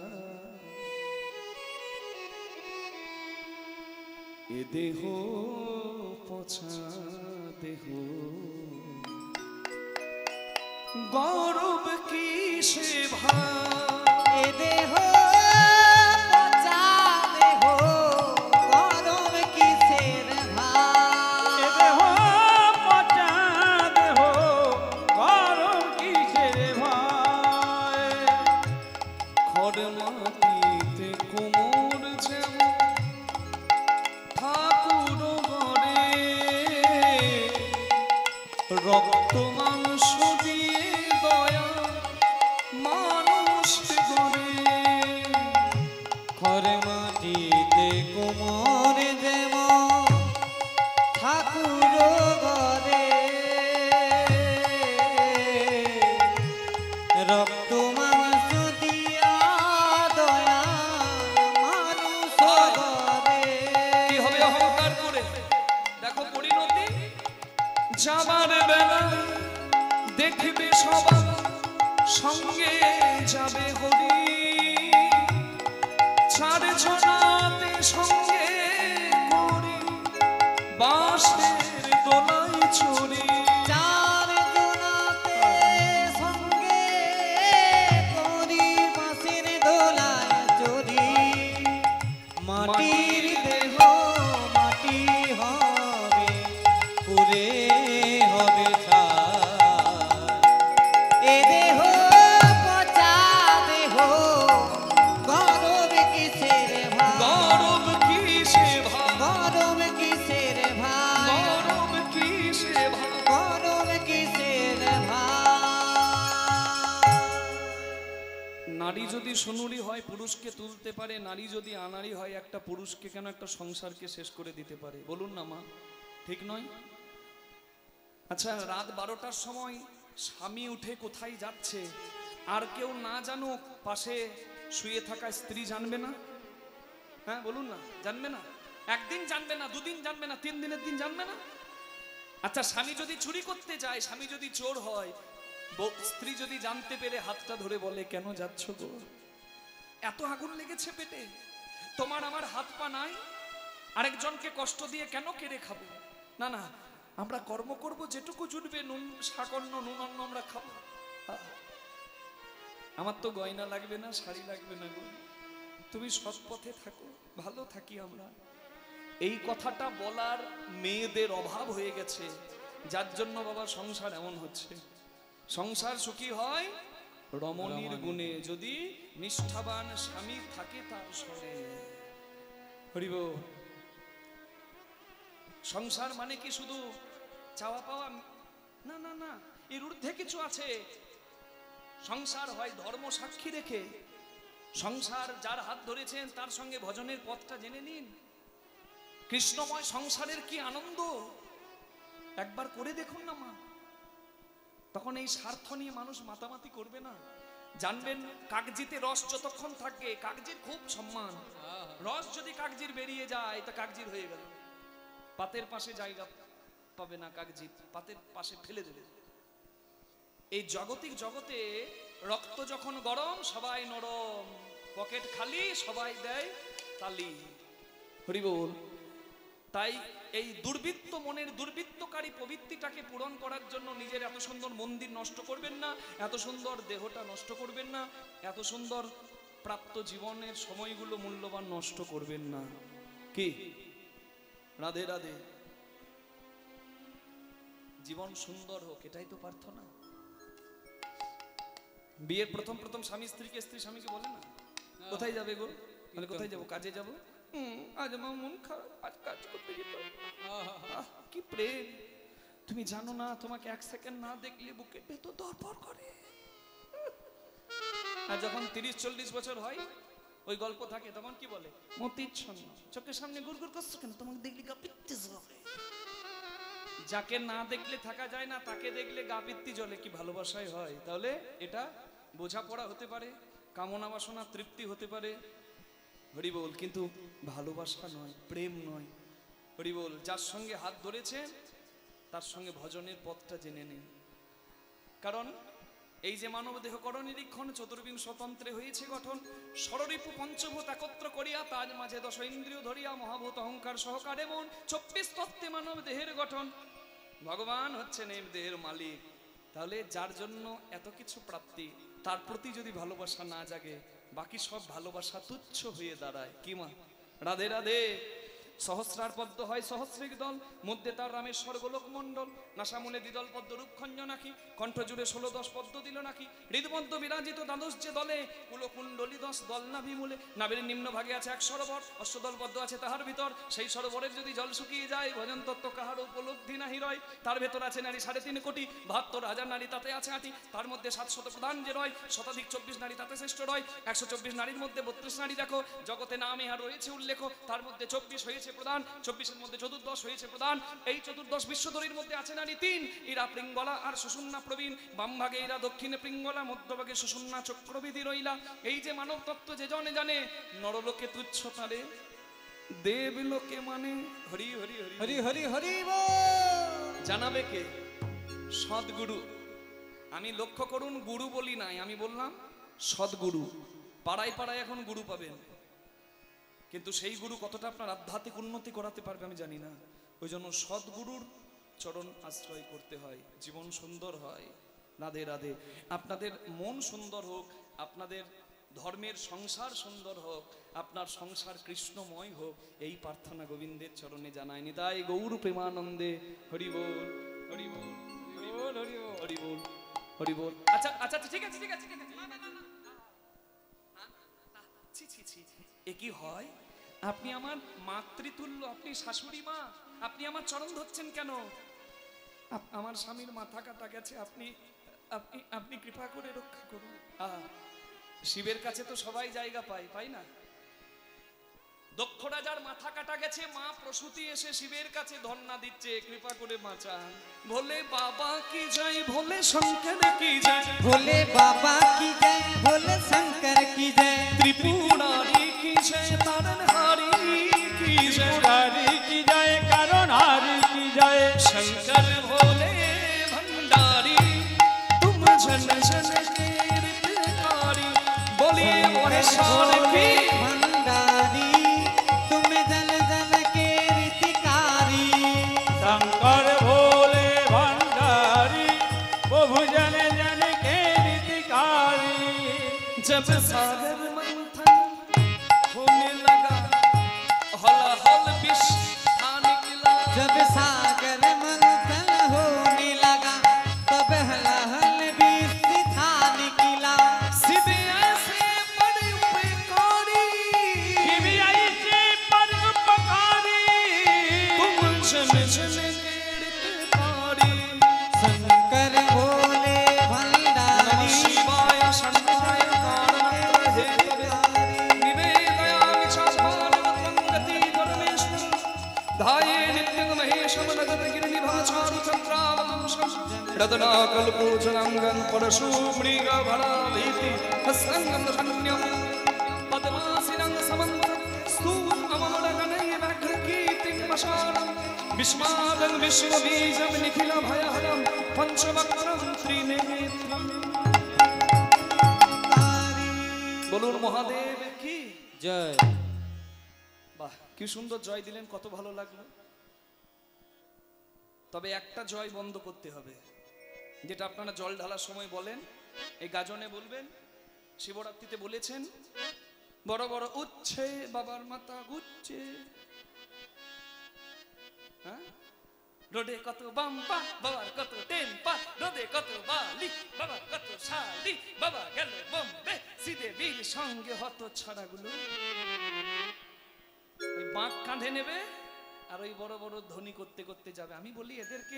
এ দেহ পচা দেহ, গৌরব কিসে ভাই? এ দেহ পচা দেহ, গরম কিসের ভাই? এ দেহ পচা দেহ, গরম কিসের ভাই? খড় মাটিতে কোমর যেমন ঠাকুর ঘরে, রক্ত মাংস দিয়ে দয়া মানুষ গড়ে। খড় মাটিতে কোমর যেমন ঠাকুর ঘরে, রক্ত মাংস দিয়া দয়া মানুষ ঘরে। কি হবে অহংকার করে? দেখো পরিণতি, যাবার বেলা দেখবে সবার সঙ্গে যাবে হরি, চার জনাতে সঙ্গে করি বাঁশের দোলাই চড়ি। চার জনাতে সঙ্গে করি বাঁশের দোলায় চড়ি, মাটির দেহ মাটি হবে, পুরে হবে ছাই। এ দেহ পচা দেহ, সোনুরি হয় পুরুষকে তুলতে পারে, নারী যদি আনাড়ি হয় একটা পুরুষকে কেন একটা সংসারকে শেষ করে দিতে পারে? বলুন না মা, ঠিক নয়? আচ্ছা, রাত 12টার সময় স্বামী উঠে কোথায় যাচ্ছে আর কেউ না জানুক, পাশে শুয়ে থাকা স্ত্রী জানবে না? হ্যাঁ বলুন না, জানবে না? একদিন জানবে না, দুদিন জানবে না, 3 দিনের দিন জানবে না? আচ্ছা, স্বামী যদি চুরি করতে যায়, স্বামী যদি চোর হয়, স্ত্রী যদি জানতে পেরে হাতটা ধরে বলে, কেন যাচ্ছ গো? এত আগুন লেগেছে পেটে, তোমার আমার হাত পা নাই, আরেকজনকে কষ্ট দিয়ে কেন কেড়ে খাবো? না না, আমরা কর্ম করব, যেটুকু জুটবে নুন শাকন্ন নুন অন্ন আমরা খাবো। আমার তো গয়না লাগবে না, শাড়ি লাগবে না গো, তুমি সৎ পথে থাকো, ভালো থাকি আমরা। এই কথাটা বলার মেয়েদের অভাব হয়ে গেছে, যার জন্য বাবা সংসার এমন হচ্ছে। সংসার সুখী হয় রমণীর গুণে, যদি নিষ্ঠাবান স্বামী থাকে তার সঙ্গে। হরিব, সংসার মানে কি শুধু চাওয়া পাওয়া? না না না, এর ঊর্ধ্বে কিছু আছে। সংসার হয় ধর্ম সাক্ষী রেখে। সংসার যার হাত ধরেছেন তার সঙ্গে ভজনের পথটা জেনে নিন। কৃষ্ণময় সংসারের কি আনন্দ, একবার করে দেখুন না মা। তখন এই স্বার্থ নিয়ে মানুষ মাতামাতি করবে না। জানবেন, কাগজিতে রস যতক্ষণ থাকে কাগজির খুব সম্মান। রস যদি কাগজির বেরিয়ে যায় তা কাগজির হয়ে গেল, পাতের পাশে জায়গা পাবে না, কাগজি পাতের পাশে ফেলে দেবে। এই জাগতিক জগতে রক্ত যখন গরম সবাই নরম, পকেট খালি সবাই দেয় তালি। হরি বল। তাই এই দুর্বৃত্ত মনের দুর্বৃত্তকারী প্রবৃত্তিটাকে পূরণ করার জন্য নিজের এত সুন্দর মন্দির নষ্ট করবেন না, এত সুন্দর দেহটা নষ্ট করবেন না, এত সুন্দর প্রাপ্ত জীবনের সময়গুলো মূল্যবান নষ্ট করবেন না। কি রাধে রাধে, জীবন সুন্দর হোক, এটাই তো প্রার্থনা। বিয়ের প্রথম প্রথম স্বামী স্ত্রীকে, স্ত্রী স্বামীকে বলে না, কোথায় যাবে গো? মানে কোথায় যাবো? কাজে যাবো। আজ আমার মন খারাপ, আজ কাজ করতে যেতে হবে। কি প্রেম! তুমি জানো না, তোমাকে 1 সেকেন্ড না দেখলে বুকের ভেতর ধড়ফড় করে। আর যখন 30-40 বছর হয়, ওই গল্প থাকে, তখন কি বলে? মতির ছন্ন, চোখের সামনে গুড়গুড় করছো কেন? তোমাকে দেখলে গা পিত্তি জ্বলে। যাকে না দেখলে থাকা যায় না, তাকে দেখলে গা পিত্তি জ্বলে। কি ভালোবাসায় হয়? তাহলে এটা বোঝাপড়া হতে পারে, কামনা বাসনা তৃপ্তি হতে পারে, হরি বল, কিন্তু ভালোবাসা নয়, প্রেম নয়। হরি বল। যার সঙ্গে হাত ধরেছে তার সঙ্গে ভজনের পথটা জেনে নিন। কারণ এই যে মানব দেহ কর নিরীক্ষণ, চতুর্বিংশ তন্ত্রে হয়েছে গঠন। ষড়রিপু পঞ্চভূত একত্র করিয়া, তার মাঝে 10 ইন্দ্রিয় ধরিয়া, মহাভূত অহংকার সহকারে মন, 24 তত্ত্বে মানব দেহের গঠন। ভগবান হচ্ছেন এই দেহের মালিক। তাহলে যার জন্য এত কিছু প্রাপ্তি, তার প্রতি যদি ভালোবাসা না জাগে, বাকি সব ভালোবাসা তুচ্ছ হয়ে দাঁড়ায়। কি মা? রাধে রাধে। সহস্রার পদ্ম হয় সহস্রিক দল, মধ্যে তার রামেশ্বর গোলক মণ্ডল। নাসামূলে দ্বিদল পদ্ম রূপখঞ্জ নাকি, কণ্ঠ জুড়ে 16-10 পদ্ম দিল নাকি। হৃদপদ্ম বিরাজিত দ্বাদশ যে দলে, কুলকুণ্ডলী 10 দল নাভি মূলে। নাভির নিম্ন ভাগে আছে 1 সরোবর, অষ্টদল পদ্ম আছে তাহার ভিতর। সেই সরোবরের যদি জল শুকিয়ে যায়, ভজন তত্ত্ব কাহার উপলব্ধি নাহি রয়। তার ভেতর আছে নারী 3.5 কোটি, 72,000 নারী তাতে আছে 8টি। তার মধ্যে 700 প্রধান যে রয়, শতাধিক 24 নারী তাতে শ্রেষ্ঠ রয়। 124 নারীর মধ্যে 32 নারী দেখো, জগতে নাম ইহার রয়েছে উল্লেখ। তার মধ্যে 24 হয়েছে প্রধান, 24-এর মধ্যে 14 হয়েছে প্রধান। এই 14 বিশ্বধরীর মধ্যে আছে নারী 3, এরা পিঙ্গলা আর সুষুম্না প্রবীণ। বাম ভাগে এরা, দক্ষিণে পিঙ্গলা, মধ্যভাগে সুষুম্না চক্রবিধি রইলা। এই যে মানব তত্ত্ব যে জনে জানে, নরলোকে তুচ্ছ তারে, দেবলোকে মানে। হরি হরি হরি হরি হরি হরি বল। জানাবে কে? সদ্গুরু। আমি লক্ষ্য করুন, গুরু বলি নাই, আমি বললাম সদ্গুরু। পাড়ায় পাড়ায় এখন গুরু পাবেন, কিন্তু সেই গুরু কতটা আপনার আধ্যাত্মিক উন্নতি করাতে পারবে আমি জানি না। ওই জন্য সদ্গুরুর চরণ আশ্রয় করতে হয়, জীবন সুন্দর হয়। রাধে রাধে। আপনাদের মন সুন্দর হোক, আপনাদের ধর্মের সংসার সুন্দর হোক, আপনার সংসার কৃষ্ণময় হোক, এই প্রার্থনা গোবিন্দের চরণে জানায়। নিতাই গৌর প্রেমানন্দে। হরি বল হরি বল হরি বল হরি বল হরি বল হরি বল। আচ্ছা আচ্ছা, ঠিক আছে ঠিক আছে ঠিক আছে। না না না, ছি ছি ছি, এ কি হয়? আপনি আমার মাতৃতুল্য, আপনি শাশুড়ি মা, আপনি আমার চরণ ধরছেন কেন? আমার স্বামীর মাথা কাটা গেছে, আপনি আপনি আপনি কৃপা করে রক্ষা করুন। শিবের কাছে তো সবাই জায়গা পায়, পাই না? দক্ষ রাজার মাথা কাটা গেছে, মা প্রসূতি এসে শিবের কাছে ধর্ণা দিচ্ছে, কৃপা করে বাঁচান। ভোলে বাবা কি জয়, ভোলে শঙ্কর কি জয়, ভোলে বাবা কি জয়, ভোলে শঙ্কর কি জয়, ত্রিপুরারি কি জয়, তারণহারি কি জয়, ত্রিপুরারি কি যায়, কারণ হারি কি যায়। शंकर भोले भंडारी तुम जन जन के हितकारी, बोलिए मोरे शान की भंडारी तुम जन जन के रीतिकारी। शंकर भोले भंडारी प्रभु जन जन के हितकारी। जब सागर मंथन होने लगा, हलाहल विष था निकला, जब सागर मंथन होने लगा, तब हलहल विष था निकला। शिव ऐसे बड़े उपकारी, शिव ऐसे परोपकारी, तुम जन जन के हितकारी। शंकर भोले भंडारी शिवाय शंकराय कारणत्र हेतवे, विवेकयामि चास्मानवत्वं गति परमेश्वर, ध्याये नित्यं महेशं नगरगिरिनिभाचारुचन्द्रावतंसं, रत्नाकल्पोजनाङ्गं परशुमृगभराभीति हस्तं शन्यं, पद्मासिनं समन्तं स्तूमममलगणैर्व्याघ्रकीर्तिं वशानं, विस्मादं विश्वबीजं निखिलभयहरं पञ्चवक्त्रं त्रिनेत्रं। বলুন মহাদেব কি जय। বাহ, কি সুন্দর জয় দিলেন, কত ভালো লাগলো। তবে একটা জয় বন্ধ করতে হবে, যেটা আপনারা জল ঢালার সময় বলেন, এই গাজনে বলবেন, শিবরাত্রিতে বলেছেন, বড় বড় উচ্ছে বাবার মাথা ঘুরছে, হ্যাঁ, রোদে কত বাম্পা বাবার কত টেম্পা, রোদে কত বালি বাবার কত শালি, বাবা গেল বোম্বে সিদে বিল সঙ্গে হত ছড়াগুলো। ওই বাঁক কাঁধে নেবে আর ওই বড় বড় ধ্বনি করতে করতে যাবে। আমি বলি এদেরকে,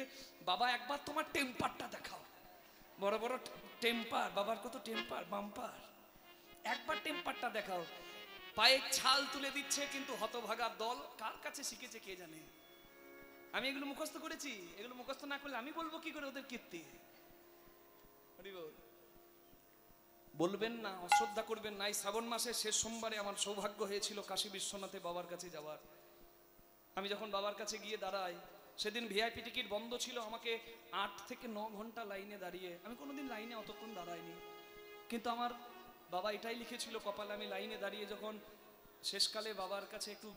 বাবা একবার তোমার টেম্পারটা দেখাও, বড় বড় টেম্পার, বাবার কত টেম্পার বাম্পার, একবার টেম্পারটা দেখাও। পায়ে ছাল তুলে দিচ্ছে, কিন্তু হতভাগা দল কার কাছে শিখেছে কে জানে। আমি এগুলো মুখস্থ করেছি, এগুলো মুখস্থ না করলে আমি বলবো কি করে ওদের কীর্তি। বলবেন না, অশ্রদ্ধা করবেন না। এই শ্রাবণ মাসের শেষ সোমবারে আমার সৌভাগ্য হয়েছিল কাশী বিশ্বনাথে বাবার কাছে যাওয়ার। আমি যখন বাবার কাছে গিয়ে দাঁড়াই, সেদিন ভিআইপি টিকিট বন্ধ ছিল, আমাকে 8 থেকে 9 ঘন্টা লাইনে দাঁড়িয়ে, আমি কোনোদিন লাইনে অতক্ষণ দাঁড়াইনি, কিন্তু আমার বাবা এটাই লিখেছিল কপালে। আমি লাইনে দাঁড়িয়ে যখন শেষকালে বাবার কাছে একটু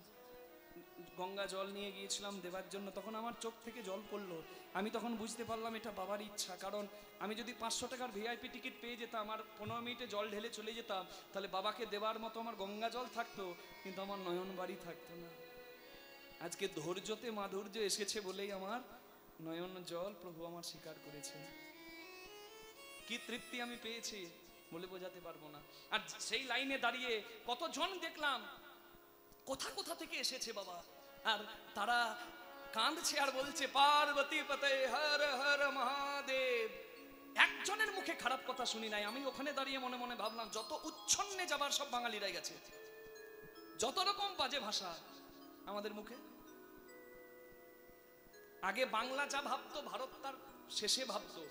গঙ্গা জল নিয়ে গিয়েছিলাম দেবার জন্য, তখন আমার চোখ থেকে জল পড়লো। আমি তখন বুঝতে পারলাম এটা বাবার ইচ্ছা, কারণ আমি যদি 500 টাকার ভিআইপি টিকিট পেয়ে যেতাম আর 15 মিনিটে জল ঢেলে চলে যেতাম, তাহলে বাবাকে দেবার মতো আমার গঙ্গা জল থাকতো, কিন্তু আমার নয়ন বাড়ি থাকতো না। আজকে ধৈর্যতে মাধুর্য এসেছে বলেই আমার নয়ন জল প্রভু আমার স্বীকার করেছে। কি তৃপ্তি আমি পেয়েছি বলে বোঝাতে পারবো না। আর সেই লাইনে দাঁড়িয়ে কতজন দেখলাম, কোথা কোথা থেকে এসেছে বাবা, আর তারা কাঁদছে আর বলছে পার্বতী পতে হর হর মহাদেব। একজনের মুখে খারাপ কথা শুনি নাই। আমি ওখানে দাঁড়িয়ে মনে মনে ভাবলাম, যত উচ্ছন্নে যাবার সব বাঙালিরাই গেছে, যত রকম বাজে ভাষা আমাদের মুখে। আগে বাংলা যা ভাবতো, ভারত তার শেষে ভাবতো,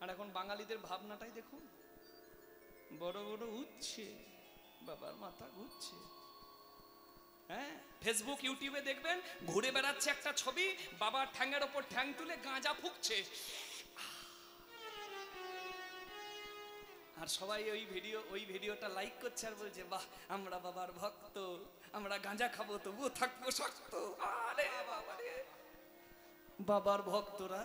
আর এখন বাঙালিদের ভাবনাটাই দেখুন, বড় বড় উঠছে বাবার মাথা ঘুরছে। হ্যাঁ, ফেসবুক ইউটিউবে দেখবেন ঘুরে বেড়াচ্ছে একটা ছবি, বাবার ঠ্যাঙের ওপর ঠ্যাং তুলে গাঁজা ফুঁকছে, আর সবাই ওই ভিডিওটা লাইক করছে আর বলছে, বাহ আমরা বাবার ভক্ত, আমরা গাঁজা খাবো তবুও থাকবো শক্ত। আরে বাবারে, বাবার ভক্তরা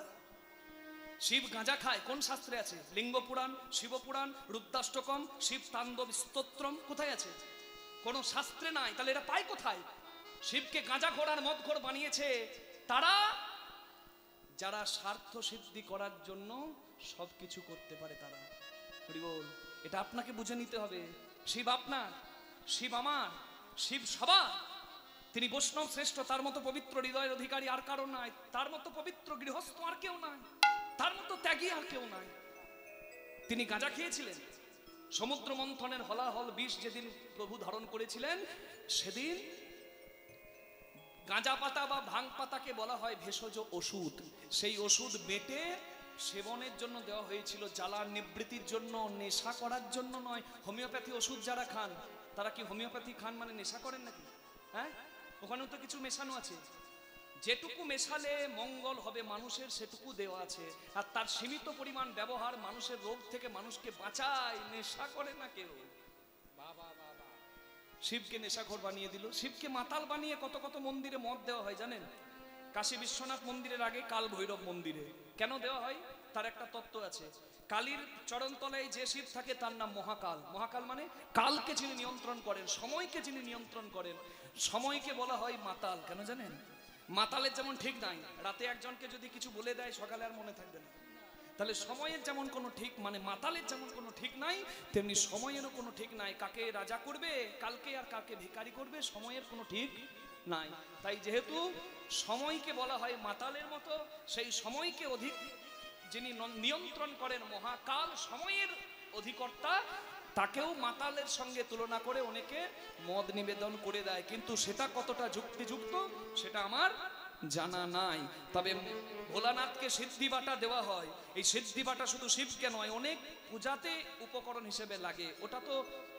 শিব গাঁজা খায়, কোন শাস্ত্রে আছে? লিঙ্গ পুরাণ, শিব পুরাণ, রুদ্রাষ্টকম, শিব তাণ্ডব স্তোত্রম কোথায় আছে? কোন শাস্ত্রে নাই। তাহলে এরা পায় কোথায়? শিবকে গাঁজাখোর আর মদখোর বানিয়েছে তারা, যারা স্বার্থ সিদ্ধি করার জন্য সবকিছু করতে পারে তারা। হরি বল। এটা আপনাকে বুঝে নিতে হবে। শিব আপনার, শিব আমার, শিব সবার। তিনি বৈষ্ণব শ্রেষ্ঠ, তার মতো পবিত্র হৃদয়ের অধিকারী আর কারণ নাই, তার মতো পবিত্র গৃহস্থ আর কেউ নাই, তার মতো ত্যাগী আর কেউ নাই। তিনি গাঁজা খেয়েছিলেন, সমুদ্র মন্থনের হলাহল বিষ যেদিন প্রভু ধারণ করেছিলেন, সেদিন গাঁজা পাতা বা ভাং পাতাকে বলা হয় ভেষজ ওষুধ। সেই ওষুধ বেটে সেবনের জন্য দেওয়া হয়েছিল, জ্বালা নিবৃত্তির জন্য, নেশা করার জন্য নয়। হোমিওপ্যাথি ওষুধ যারা খান, তারা কি হোমিওপ্যাথি খান মানে নেশা করেন নাকি? হ্যাঁ, ওখানেও তো কিছু মেশানো আছে। যেটুকু মেশালে মঙ্গল হবে মানুষের, সেটুকু দেওয়া আছে। আর তার সীমিত পরিমাণ ব্যবহার মানুষের রোগ থেকে মানুষকে বাঁচায়, নেশা করে না কেউ। শিবকে নেশাখোর বানিয়ে দিল, শিবকে মাতাল বানিয়ে কত কত মন্দিরে মদ দেওয়া হয় জানেন? কাশী বিশ্বনাথ মন্দিরের আগে কাল ভৈরব মন্দিরে কেন দেওয়া হয়? তার একটা তত্ত্ব আছে। কালীর চরণতলায় যে শিব থাকে তার নাম মহাকাল। মহাকাল মানে কালকে যিনি নিয়ন্ত্রণ করেন, সময়কে যিনি নিয়ন্ত্রণ করেন। সময়কে বলা হয় মাতাল। কেন জানেন? মাতালের যেমন ঠিক নাই, রাতে একজনকে যদি কিছু বলে দেয় সকালে আর মনে থাকবে না। তাহলে সময়ের যেমন কোনো ঠিক, মানে মাতালের যেমন কোনো ঠিক নাই, তেমনি সময়েরও কোনো ঠিক নাই। কাকে রাজা করবে কালকে আর কাকে ভিখারি করবে, সময়ের কোনো ঠিক নাই। তাই যেহেতু সময়কে বলা হয় মাতালের মতো, সেই সময়কে অধিক যিনি নিয়ন্ত্রণ করেন মহাকাল, সময়ের অধিকর্তা, তাকেও মাতালের সঙ্গে তুলনা করে অনেকে মদ নিবেদন করে দেয়। কিন্তু সেটা কতটা যুক্তিযুক্ত সেটা আমার জানা নাই। তবে ভোলানাথকে সিদ্ধি বাটা দেওয়া হয়। এই সিদ্ধি বাটা শুধু শিবকে নয়, অনেক পূজাতে উপকরণ হিসেবে লাগে।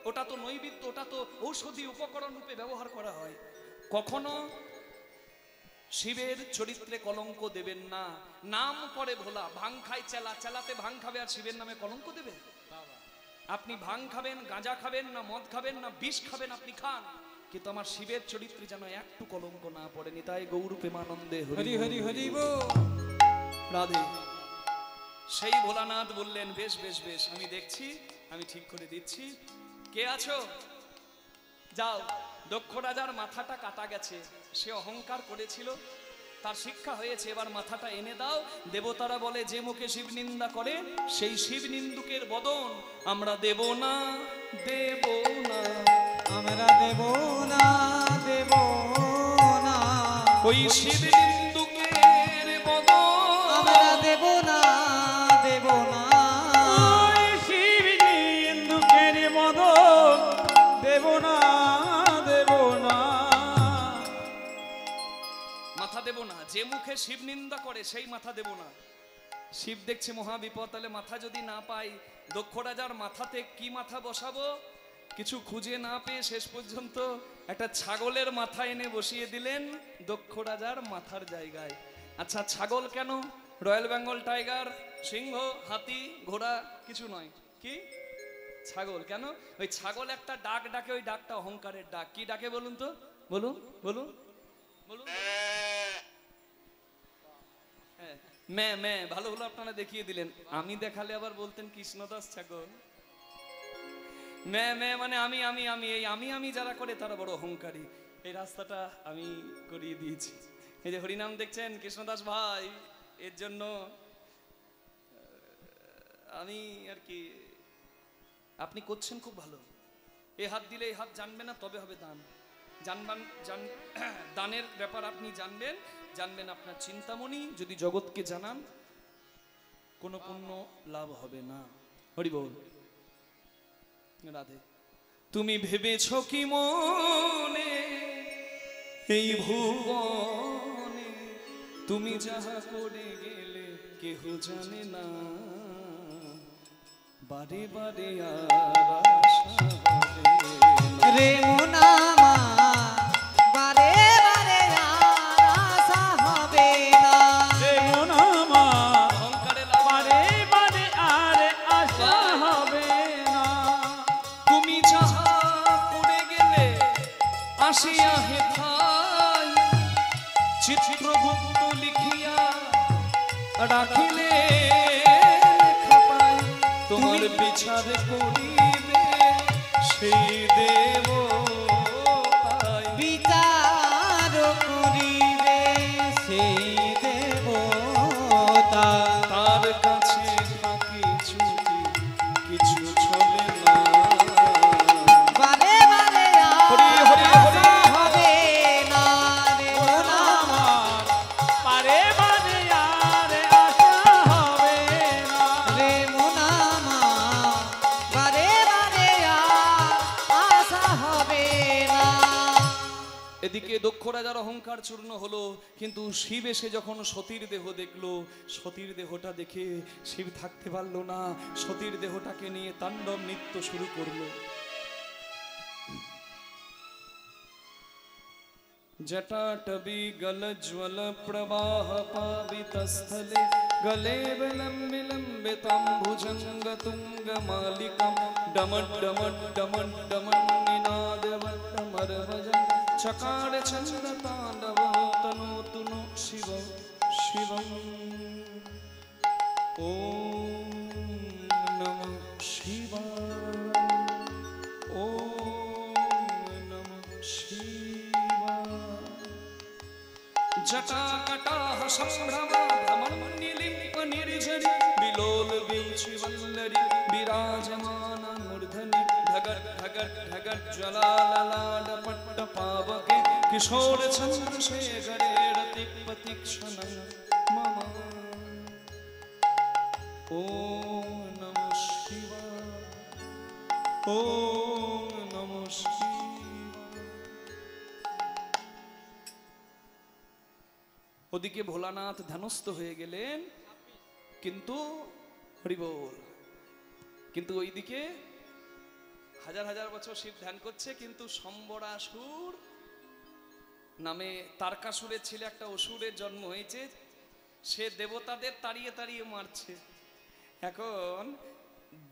ওটা তো নৈবেদ্য, ওটা তো ঔষধি উপকরণ রূপে ব্যবহার করা হয়। কখনো শিবের চরিত্রে কলঙ্ক দেবেন না। নাম করে ভোলা, ভাং খায় চেলা, চেলাতে ভাং খাবে আর শিবের নামে কলঙ্ক দেবে? আপনি ভাং খাবেন, গাঁজা খাবেন, না মদ খাবেন, না বিষ খাবেন, আপনি খান, কিন্তু আমার শিবের চরিত্রে যেন একটু কলঙ্ক না পড়ে। নিতাই গৌর প্রেমানন্দে হরি হরি হরি রাধে। সেই ভোলানাথ বললেন, বেশ বেশ বেশ, আমি দেখছি, আমি ঠিক করে দিচ্ছি। কে আছো? যাও, দক্ষ রাজার মাথাটা কাটা গেছে, সে অহংকার করেছিল, তার শিক্ষা হয়েছে, এবার মাথাটা এনে দাও। দেবতারা বলে, যে মুখে শিব নিন্দা করে সেই শিব নিন্দুকের বদন আমরা দেব না, দেব না, আমরা দেব না, দেব না। ওই শিব নিন্দুকের বদন আমরা দেব না, দেব না। ওই শিব নিন্দুকের বদন দেব না, দেব না। মাথা দেব না। যে মুখে শিব নিন্দা করে সেই মাথা দেব না। শিব দেখছে মহাবিপদ, তাহলে মাথা যদি না পাই, দক্ষ রাজার মাথাতে কি মাথা বসাবো? কিছু খুঁজে না পেয়ে শেষ পর্যন্ত একটা ছাগলের মাথা এনে বসিয়ে দিলেন দক্ষ রাজার মাথার জায়গায়। আচ্ছা, ছাগল কেন? রয়্যাল বেঙ্গল টাইগার, সিংহ, হাতি, ঘোড়া কিছু নয়, কি ছাগল। কেন? ওই ছাগল একটা ডাক ডাকে, ওই ডাকটা অহংকারের ডাক। কি ডাকে বলুন তো? বলুন বলুন বলুন। হ্যাঁ, মে ভালো হলো আপনারা দেখিয়ে দিলেন। আমি দেখালে আবার বলতেন কৃষ্ণদাস ছাগল। মে মানে আমি আমি আমি, এই আমি আমি যারা করে তারা বড় অহংকারী। এই রাস্তাটা আমি করিয়ে দিয়েছি। এই যে হরিনাম দেখছেন কৃষ্ণদাস ভাই, এর জন্য আমি আর কি, আপনি করছেন খুব ভালো। এই হাত দিলে এই হাত জানবে না, তবে হবে দান। দানের ব্যাপার আপনি জানবেন আপনার চিন্তামণি যদি জগৎকে জানান, কোনো পুণ্য লাভ হবে না। হরি বল, রাধে। তুমি ভেবেছ কি মনে এই ভুবনে, তুমি যাহা করে গেলে কেহ জানে না, বারে বারে আর আশা হবে না। রে মোনামা, বারে বারে আর আশা হবে না। রে মন আমার, অহংকারে লাভ বারে বারে আর আশা হবে না। তুমি যাহা করে গেলে আসিয়া হেথায়, চিত্রগুপ্ত লিখিয়া রাখিলে লেখা পায়, তোমার বিচার করিবে সেই দেব তাই। বিচার করিবে সেই দেবতা। তার কাছে ফাঁকি ছুটি কিছু চলে না। বারে বারে হরি হরি হরি। আশা হবে না। রে মোনামা, বারে বারে আর আশা হবে না। রে মোনামা, বারে বারে দক্ষ রাজার অহংকার চূর্ণ হলো, কিন্তু শিব এসে যখন সতীর দেহ দেখলো, সতীর দেহটা দেখে শিব থাকতে পারলো না, সতীর দেহটাকে নিয়ে তাণ্ডব নৃত্য শুরু করলো। जटाटवी गलज्वल प्रवाह पावित स्थले गले विलम्बितं तुंग मालिकं डमट डमट डमट डमट निनादवट्टमरवजं चकार चंद्र तांडव तनोतु नो शिव शिवम् ओम नमः शिवाय ओम नमः शिवाय। जटाकटाह संभ्रमा भ्रमण्यलिम्प निर्झरि विलोल वीचिवल्लरि विराजमान मूर्धनि ढगर ढगर ढगर ज्वलाललाड पट्ट पावके किशोर चंद्रशेखरे रतिपतिक्षणं मम। ओम नमः शिवाय ओम नमः शिवाय। ওদিকে ভোলানাথ ধ্যানস্থ হয়ে গেলেন, কিন্তু হরি বল, কিন্তু ওইদিকে হাজার হাজার বছর শিব ধ্যান করছে, কিন্তু সম্বরাসুর নামে তারকাসুরের ছেলে একটা অসুরের জন্ম হয়েছে, সে দেবতাদের তাড়িয়ে তাড়িয়ে মারছে। এখন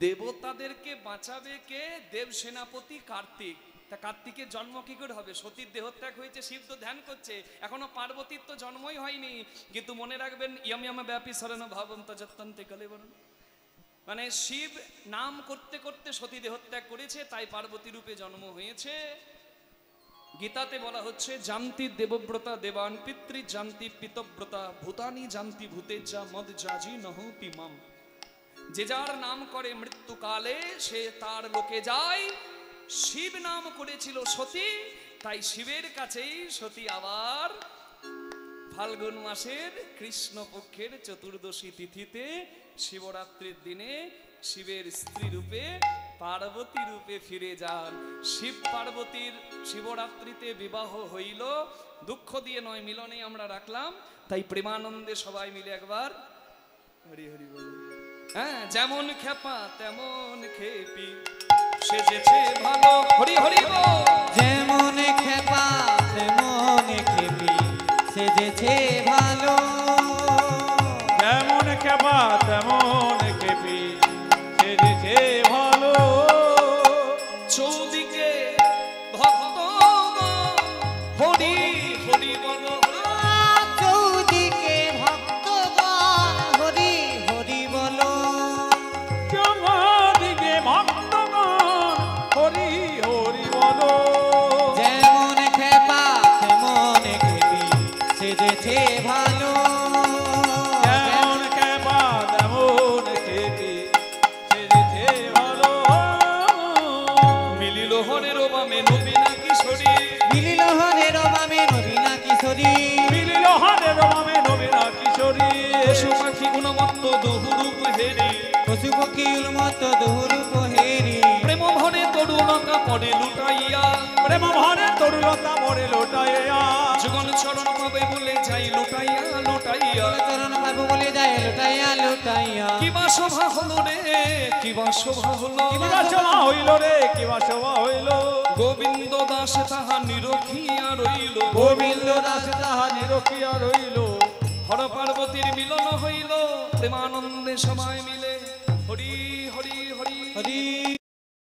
দেবতাদেরকে বাঁচাবে কে? দেব সেনাপতি কার্তিক। তা কার্তিকের জন্ম কি করে হবে? সতীর দেহত্যাগ হয়েছে, শিব তো ধ্যান করছে, এখনো পার্বতীর তো জন্মই হয়নি। কিন্তু মনে রাখবেন, ইয়ম ইয়ম ব্যাপী শরণ ভাবম তজত্তন্তে কলেবরণ, মানে শিব নাম করতে করতে সতী দেহত্যাগ করেছে, তাই পার্বতী রূপে জন্ম হয়েছে। গীতাতে বলা হচ্ছে, জান্তি দেবব্রতা দেবান পিতৃ জান্তি পিতব্রতা ভূতানি জান্তি ভূতেজ্জা মদ জাজি নহতি মাম। যে যার নাম করে মৃত্যুকালে সে তার লোকে যায়। শিব নাম করেছিল সতী, তাই শিবের কাছেই সতী আবার ফাল্গুন মাসের কৃষ্ণ পক্ষের চতুর্দশী তিথিতে শিবরাত্রির দিনে শিবের স্ত্রী রূপে পার্বতী রূপে ফিরে যান। শিব পার্বতীর শিবরাত্রিতে বিবাহ হইল, দুঃখ দিয়ে নয়, মিলনে আমরা রাখলাম। তাই প্রেমানন্দে সবাই মিলে একবার হরি হরি বল। হ্যাঁ, যেমন খেপা তেমন খেপি সেজেছে ভালো, হরি হরি বল। যেমন খেপা তেমন খেপি সেজেছে ভালো, যেমন খেপা তেমন খেপি সেজেছে ভালো। চৌদিকে ভক্ত হরি হরি বল, চৌদিকে ভক্তগণ হরি হরি বলো। চৌদিকে ভক্তগণ হরি হরি বলো। যেমন খেপা তেমন খেপি সেজেছে ভালো, যেমন খেপা তেমন খেপি সেজেছে ভালো। মিলিল হরের বামে নবীনা কিশোরী, মিলিল হরের বামে নবীনা কিশোরী, মিলিল হারের বামে নবীনা কিশোরী। পশু পাখি গুণমত্ত দুহুরূপ হেরি, পশু পক্ষী উন্মত্ত দহুরূপ হেরি। প্রেম ভরে তরুণতা পড়ে লুটাইয়া, প্রেম ভরে তরুলতা মরে লোটাইয়া। যুগল চরণ পাবে বলে যাই লুটাইয়া লুটাইয়া। চরণ পাবো বলে যায় লুটাইয়া লুটাইয়া। কিবা শোভা হলো রে, কিবা শোভা হলো, কিবা শোভা হইল রে, কিবা শোভা হইল। গোবিন্দ দাস তাহা নিরখিয়া রইল, গোবিন্দ দাস তাহা নিরখিয়া রইল। হর পার্বতীর মিলন হইল, প্রেমানন্দে সবাই মিলে হরি হরি হরি হরি